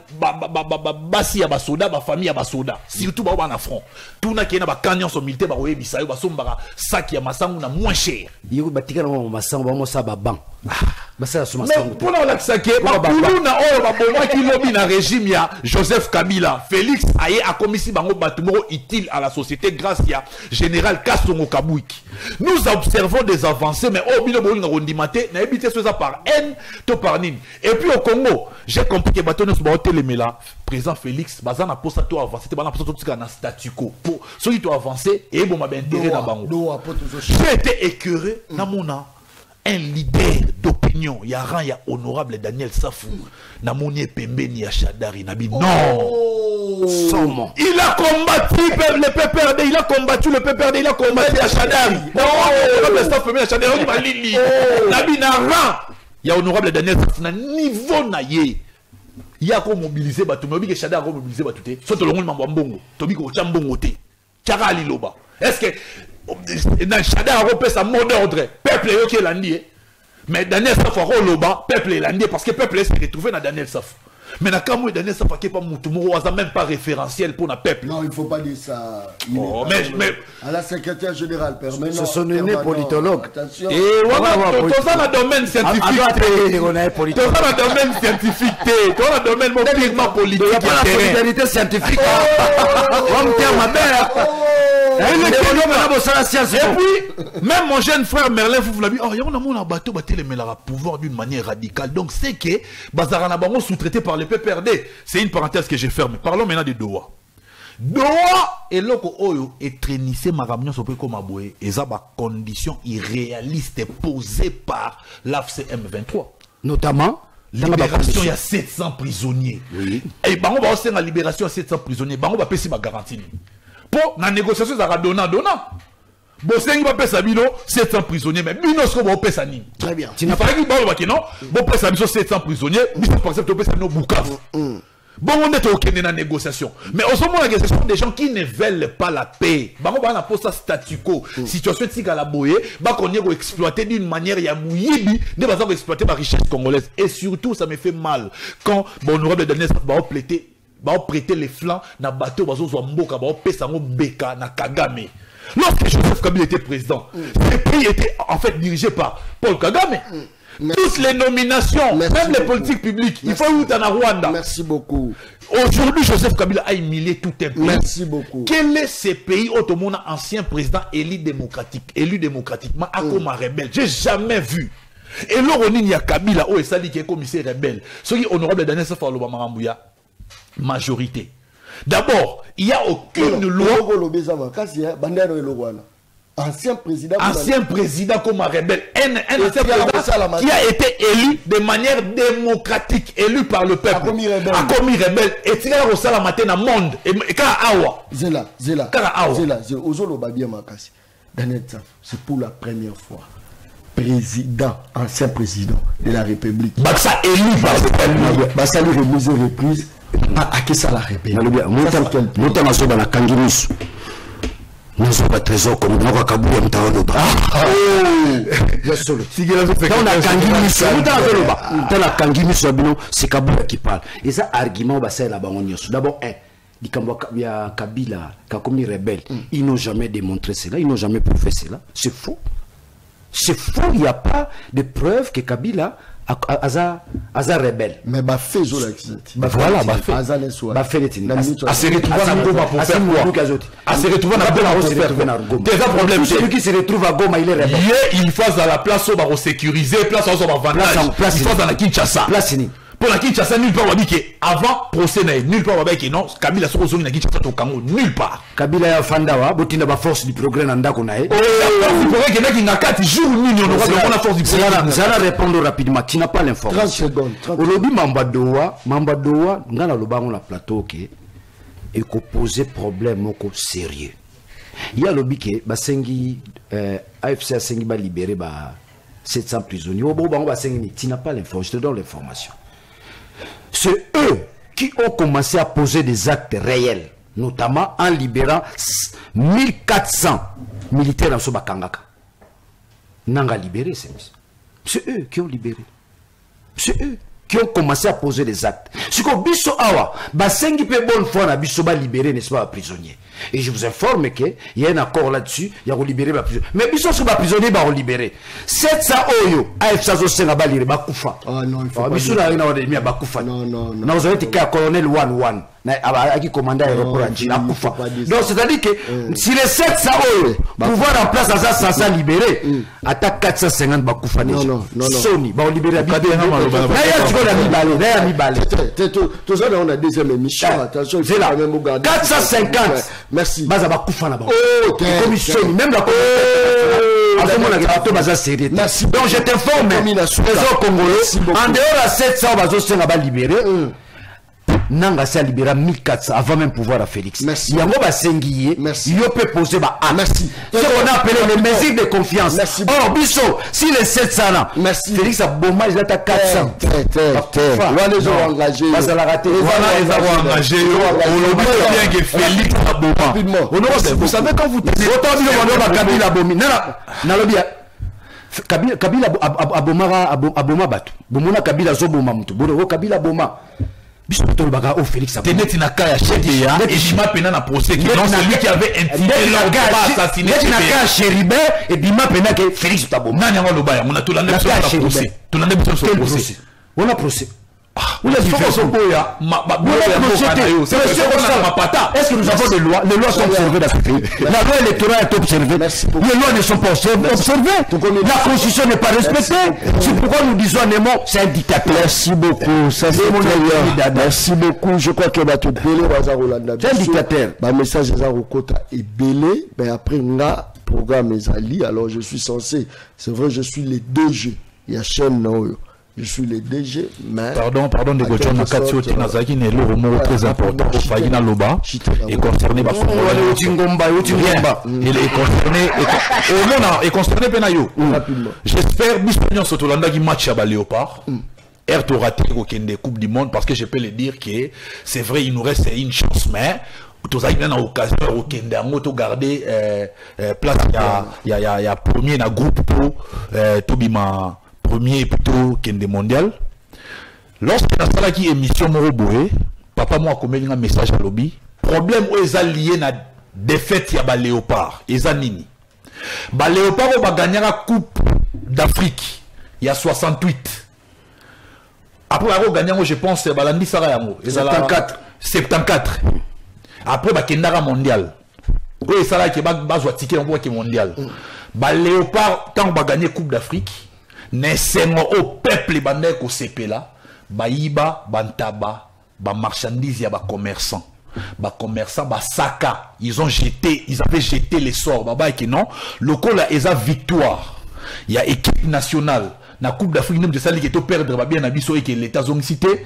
basi ya basoda, ba famille ya basoda. Surtout ba na front. Tout na qui na ba canyon so militaire ba oyebi sa yo ba sombara sac ya masangu na moins cher. Yo batika na masangu ba mo sa ba ban. Mais pour la saké, ba na o ba bonwa ki lobi na régime ya Joseph Kabila, Félix aye a commissi bango batumo utile à la société grâce ya général Kasongo Kabouiki. Nous observons des avancées mais au bino bolo na rondimate na ebité ça par haine to par nini. Et puis au Congo, j'ai compris que batono so ba telemela président Félix bazana posa to avancer te bana posa to tika na statu quo. Pour ceux qui to avancer et bon ma intérêt na bango. J'ai été écœuré na mona un leader d'opinion, il y a un honorable Daniel Safou, Namouni Pembeni Achadari, Nabi. Non! Il a combattu le PPRD, il a combattu le PPRD, il a combattu Achadari. Non! Honorable Safou, Achadari, Nabi Naran. Il y a honorable Daniel Safou, na niveau naye. Il y a qu'on mobilisé, Batoumi, que Achadari a mobilisé, Batouté. Soit le monde m'a mbongo, Tobi ko chambongo te. Tchara Liloba. Est-ce que dans Chada a sa mot d'ordre, peuple est ok l'andi, mais Daniel Safou a loba, peuple est l'andi parce que peuple est retrouvé dans Daniel Safou. Mais na kamou Daniel Safou qui est pas moutoumou, ça même pas référentiel pour na peuple. Non, il faut pas dire ça. Oh, mais à la secrétaire générale permanente. Ce sont des politologues. Et voilà, tout ça dans le domaine scientifique. On a tout ça dans le domaine scientifique. Tout ça dans le domaine purement politique. Il n'y a pas la solidarité scientifique. On me tient ma mère. Et puis, même mon jeune frère Merlin, vous l'avez dit, oh, il y a un bateau qui a pouvoir d'une manière radicale. Donc, c'est que Bazarana Bango sous-traité par le PPRD. C'est une parenthèse que j'ai fermée. Parlons maintenant de Doha. Doha et loko oyo et traînissé ma ramion sur peu comme aboué. Et ça, conditions irréalistes posées par l'AFCM 23. Notamment, libération, il y a 700 prisonniers. Oui. Et Bango va aussi la libération à 700 prisonniers. Bango va payer ma garantie. Pour la négociation, ça va donner. Bosseng va payer sa bino 700 prisonniers, mais bino ce qu'on va payer ça ni. Très bien. Il fallait qu'il parle non. Bon payer sa bino 700 prisonniers, bino par exemple payer sa bino Bukavu. Bon on est au Kenya dans la négociation, mais au moment la négociation des gens qui ne veulent pas la paix. Bah on va poser ça statu quo. Situation tika la boye, bah qu'on y exploiter d'une manière ya mouyibi, de exploiter ma richesse congolaise. Et surtout ça me fait mal quand bon honorable Daniel va plaiter va prêter les flancs na bateau bazo zo mboka ba pesa ngo beka na Kagame. Lorsque Joseph Kabila était président, le pays était en fait dirigé par Paul Kagame. Toutes les nominations, même les politiques publiques, il faut où dans Rwanda. Merci beaucoup. Aujourd'hui, Joseph Kabila a humilié tout un pays. Merci beaucoup. Quel est ce pays où tout le monde ancien président élu démocratiquement à comme un rebelle? J'ai jamais vu. Et là, il y a Kabila où est qui est commissaire rebelle. Ce qui est honorable Daniel Safalo Bamambouya, majorité. D'abord, il n'y a aucune loi. Ancien président comme un rebelle. Un ancien président qui a été élu de manière démocratique, élu par le peuple. A commis rebelle. Et il y a au salamate dans le monde. Et quand awa. Zela. Ozolo Babia Makasi. Daniel Saf, c'est pour la première fois. Ancien président de la République. Ça élu par le peuple. Ça lui remise reprise. À qui ça la répète? Notamment dans la Kangimis. Nous sommes pas trésor comme nous avons kabouya mtaoloba. La Kangimis c'est Kabila qui parle. Et ça argument bah c'est la bangonioso. D'abord il y a Kabila qui a commis rebelle. Ils n'ont jamais démontré cela, ils n'ont jamais prouvé cela. C'est faux. C'est faux, il n'y a pas de preuve que Kabila a rebelle. Mais bah fait voilà, bah fait les à se retrouver à Goma pour faire quoi? À se retrouver à Goma. Déjà problème, celui qui se retrouve à Goma, il est rebelle. Il faut à la place où on va sécuriser, place où on va avantage. Il faut dans la Kinshasa. Pour la Kinshasa, nulle part on va dire qu'avant procès, nulle part on va dire que non, Kabila sur la Kinshasa au Congo, nulle part. Kabila a Fandawa, Botina ba force du progrès nanda konae. La force du progrès qui n'a qu'à 4 jours, on aura la force du progrès. Ça va répondre rapidement, tu n'as pas l'information. 30 secondes. Aujourd'hui, Mambadoa, ngana lobango la plateau qui est poser problème au sérieux. Il y a lobby qui basengi AFC a sengi ba libérer ba 700 prisonniers. Tu n'as pas l'information, je te donne l'information. C'est eux qui ont commencé à poser des actes réels, notamment en libérant 1400 militaires en Sobakangaka. Nanga libéré, c'est eux qui ont libéré. C'est eux qui ont commencé à poser des actes. Ce que Bisso Awa, Basengi peut bonne fois na Bisso ba libéré, n'est-ce pas, prisonnier. Et je vous informe qu'il y a un accord là-dessus, il y a libéré les prisonniers. Mais Bisso sont pas prisonniers, ils libéré. 700 Oyo, AFSA Zosenga ba libéré, Bakoufa. Ah non, il faut pas. Bisso n'a rien à voir Bakoufa. Non. Vous avez été colonel 1-1. Qui commandait l'aéroport à Djina, Bakoufa. Donc c'est-à-dire que si les 700 Oyo pouvoir en place à ça, ça libéré, attaque 450 Bakoufa. Non. Sony, ba libéré. Tout ça, on a deuxième émission. Attention, il faut quand même regarder. 450. Merci. Même la commission. Merci. Donc je t'informe, trésor congolais, en dehors de 700, on va libérer. Nanga s'est libéré 1400 avant même pouvoir à Félix. Merci. Il y a un sengier. Merci. Il peut poser merci. Ce qu'on a appelé les mesures de confiance. Merci. Oh, Bisso, si les 700 là, merci. Félix a bon mal, il a 400. Voilà, ils ont engagé. Ils ont engagé. On bien que Félix a bon mal. Vous savez quand vous tenez. Autant dire que Kabila Bomi. Kabila Aboma Batu. Bomona Kabila Zoboma Mutu. Kabila Boma. Félix Tenet na kaya cheki ya et Bima pena na procès qui non celui qui avait intimidé l'autre assassiné Chéribé et Bima pena que Félix Tabom nani ngo lobaya on a tout l'année sur le procès tout l'année sur le procès on a procès on a est-ce que nous avons des lois? Les lois sont observées dans ce pays. La loi électorale est observée. Les lois ne sont pas observées. La constitution n'est pas respectée. C'est pourquoi nous disons c'est un dictateur. Merci beaucoup. Ça c'est mon avis. Merci beaucoup. Je crois que c'est un dictateur. Ma message est est belé. Mais après nga programme les alliés. Alors je suis censé. C'est vrai, je suis les 2 jeux. Il y a chaîne non. Je suis le DG, mais... Pardon, de Godjon Nakatio Tinazaki n'est le mot très important au Fagina Loba est concerné par son il est concerné et concerné Penayo. J'espère Bispignon Sotolanda qui match à Léopard. Erto raté au Coupe du Monde parce que je peux le dire que c'est vrai, il nous reste une chance, mais tout ça, il y a une occasion au Kenda, on garder place, il y a premier dans groupe pour Tobima. Premier plutôt Kende mondial. Lorsque la salle qui émission Moroboé, papa moi commis un message à lobby problème où ils lié na défaite ya ba léopard ils nini ba léopard ba gagner la coupe d'Afrique il y a 68 après ba gagner je pense balandi sara yango 74 après ba kendara mondial oui ça là qui ba zo ticket en qui mondial ba léopard tant ba gagner coupe d'Afrique nessengo au peuple bandé ko sepela ba yiba bantaba ba marchandise ya ba commerçant ba saka ils avaient jeté les sorts baba qui non le col là eza victoire il y a équipe nationale na coupe d'Afrique même de ça qui est perdre ba bien na biso et que l'état zone cité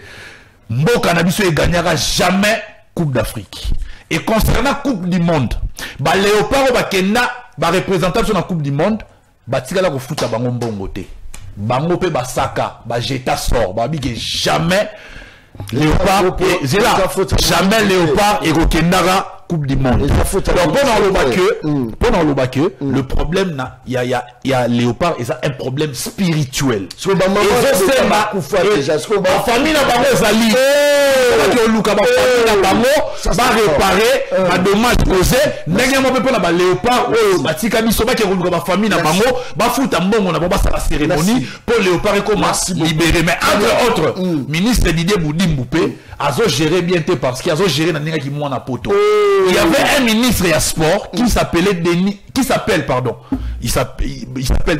mboka na biso et gagnera jamais coupe d'Afrique et concernant coupe du monde ba léopard ba kenda ba représentant sur la coupe du monde ba tigala ko futa bango mbongo te bango pe ba saka ba jeta sort ba bi que jamais Léopard et Zéla, jamais Léopard et Rokendara Coupe du Monde. Donc pendant le bac, le problème il y a Léopard et ça un problème spirituel. Et la famille n'a pas réparé les dommages causés. N'ayant pas pour la Léopard, Batika Bisoba qui roule la famille n'a pas mot, Bafout à Mbongo n'a pas la cérémonie pour Léopard et comment libérer. Mais entre autres, ministre Didier Boudimboupé a géré bien parce qu'il a géré dans qui moi na poto. Il y avait un ministre et un sport qui s'appelait Denis, il s'appelle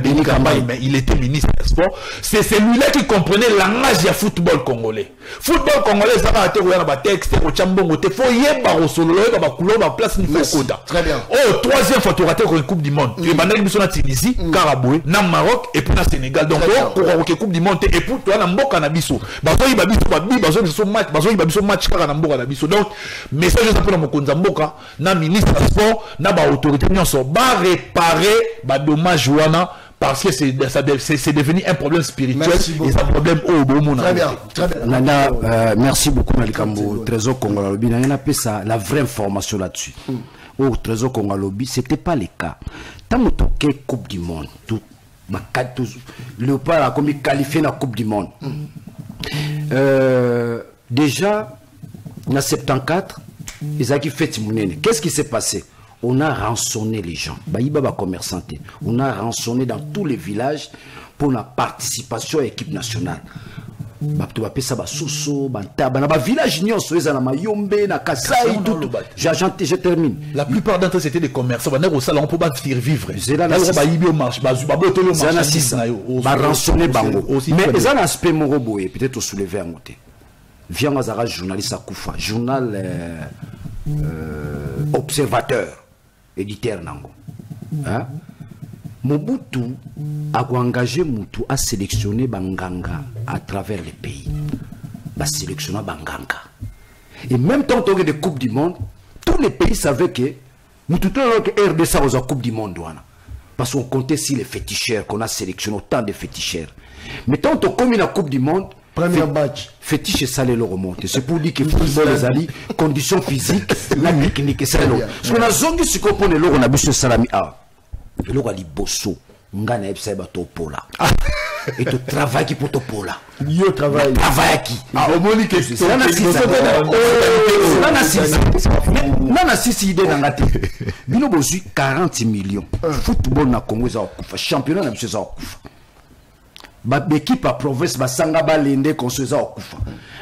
Denis Kambaye, mais il était ministre des Sports. C'est celui-là qui comprenait la langage du football congolais. Football congolais, ça va être un texte, au Chambongo, il faut y aller au solo, il faut la place, il faut très bien. Oh, troisième fois, tu as raté la Coupe du Monde. Tu es bandé sur la Tunisie, Karaboué, na Maroc et puis na Sénégal. Donc, pour la Coupe du Monde, et pour toi, na Mboka na biso. Bazo il babiso match car na Mboka na biso. Donc, message ça pour la Mokonza Mboka, na ministre des Sports, na ba autorité nyonso ba réparer ba dommage wana parce que c'est devenu un problème spirituel et c'est un problème au bon très bien, très bien. Nana, merci beaucoup Malikambo Trésor Congo Lobby. Nana appelle ça la vraie information là-dessus. Au Trésor Congo Lobby, c'était pas le cas. Tant que tu Coupe du Monde, tout Léopard a comme qualifié la Coupe du Monde. Déjà, en 74, ils ont fait Timounene. Qu'est-ce qui s'est passé? On a rançonné les gens. On a rançonné dans tous les villages pour la participation à l'équipe nationale. Je termine. La plupart d'entre eux c'était des commerçants. On salon pour faire vivre. Mais ils ont un aspect moroboé, peut-être soulever un côté. Viens à journaliste à Koufa, journal observateur. Éditeur Nango. Hein? Mobutu a engagé Moutou à sélectionner Banganga à travers les pays. A sélectionné Banganga. Et même tant qu'on a des Coupes du Monde, tous les pays savaient que Moutou a RDC aux Coupes du Monde. Parce qu'on comptait si les féticheurs qu'on a sélectionné, autant de féticheurs. Mais tant qu'on a la Coupe du Monde, premier match. Fétiche ça les remonte. C'est pour dire que football les alliés, conditions physiques, la technique c'est l'eau. Ce qu'on a zongi si qu'on pone l'eau on a besoin salami a. L'eau a dit bosso. Ngana epsa bato pola. Et tu travailles pour ton pola. Yo travail. Travail qui. Ah au moins que c'est nana sisi idée dans la tête. Bino bozu 40 millions. Football na Congo za kufa. Championnat na biso za kufa. L'équipe à province basanga balende construisa okufa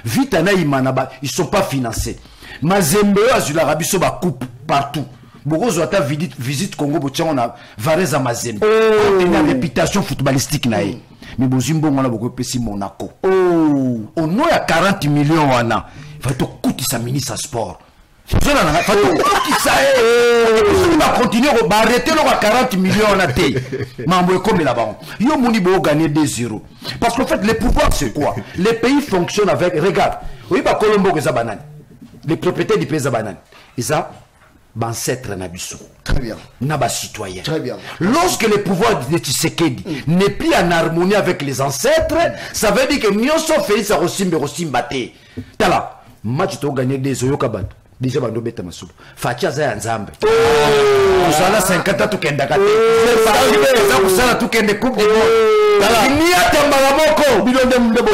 vite na imana ba ils sont pas financés Mazembe azula rabiso ba coupe partout bokozo ata visite Congo botiango na Vareza Mazembe on a réputation footballistique na ye mais bozimbo ngona boko pesi Monaco on no ya 40 millions wana va to coûter ministre sport on va continuer à arrêter le 40 millions en athée. Mais comme là-bas, il y a gagner 2-0. Parce qu'en fait, les pouvoirs, c'est quoi? Les pays fonctionnent avec. Regarde, oui, bah, Colombo, les propriétaires du pays de banane. Ils ont ancêtre Nabiso. Très bien. Naba citoyen. Très bien. Lorsque le pouvoir de Tshisekedi n'est plus en harmonie avec les ancêtres, ça veut dire que nous sommes faits à Rossimbate. T'as là, match tu as gagné 2-0 Kabat. Déjà bando beta masuba facha za nzambe usala 50 tukenda kate za kusala tukende coupe du monde ni atamba moko bilonde mdebo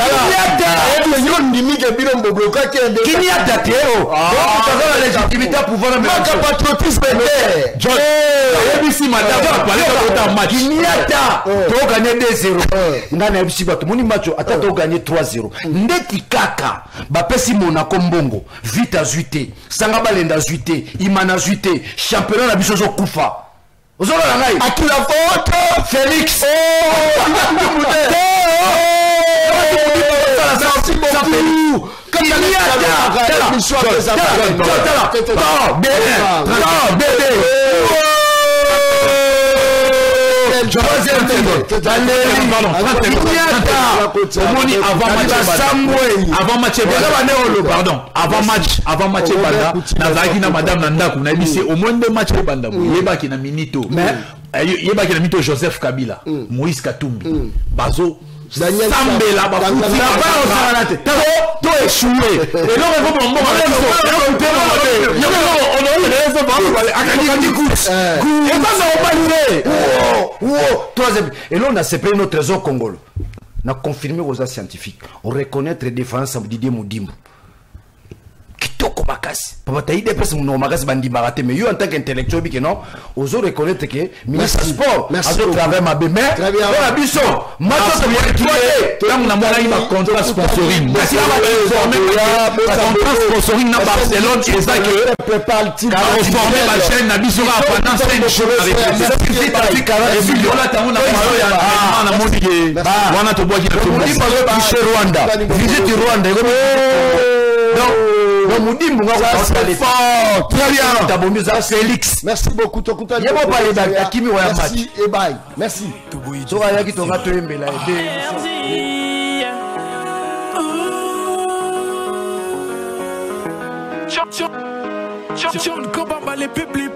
Kini a daté. La légitimité à pouvoir même. Patriotisme. John, ABC madame, Kiniata, tu as gagné 2-0. Ngana ABC bato, moni match, ata tu as gagné 3-0. Ndeti kaka, bapesi Monaco mbongo, vite à zuité, Sangaba lenda zuité, Imana zuité, championnat na biso zo kufa. Ozolo la ngai. Akila Foto. Félix. avant match banda nazaki na madame na ndako na bisi au moins deux matchs banda yebaki na minito yebaki na minito Joseph Kabila Moïse Katumbi bazo Sambela bafuti to échoué et non et là on a séparé notre trésor congolais. On a confirmé aux scientifiques. On reconnaît les différences entre Didier Moudimbo. Kitoko Makasi. Papa Taïde personne mon Makasi bandi baraté mais yo en tant qu'intellectuel bi que non, oso reconnaître que ministre sport a travers ma bemère. Très bien. La biso. Match de toi. Là on a monté un contrat sponsoring. Contrat sponsoring na Barcelone et ça que prépare le team. Car on formé la chaîne na biso pendant 5 jours avec les là ta on a na moni que wana to bois qui Rwanda. Visite Rwanda. Très bien. Félix. Merci beaucoup. Merci et bye. Merci. John Kobamba les publics.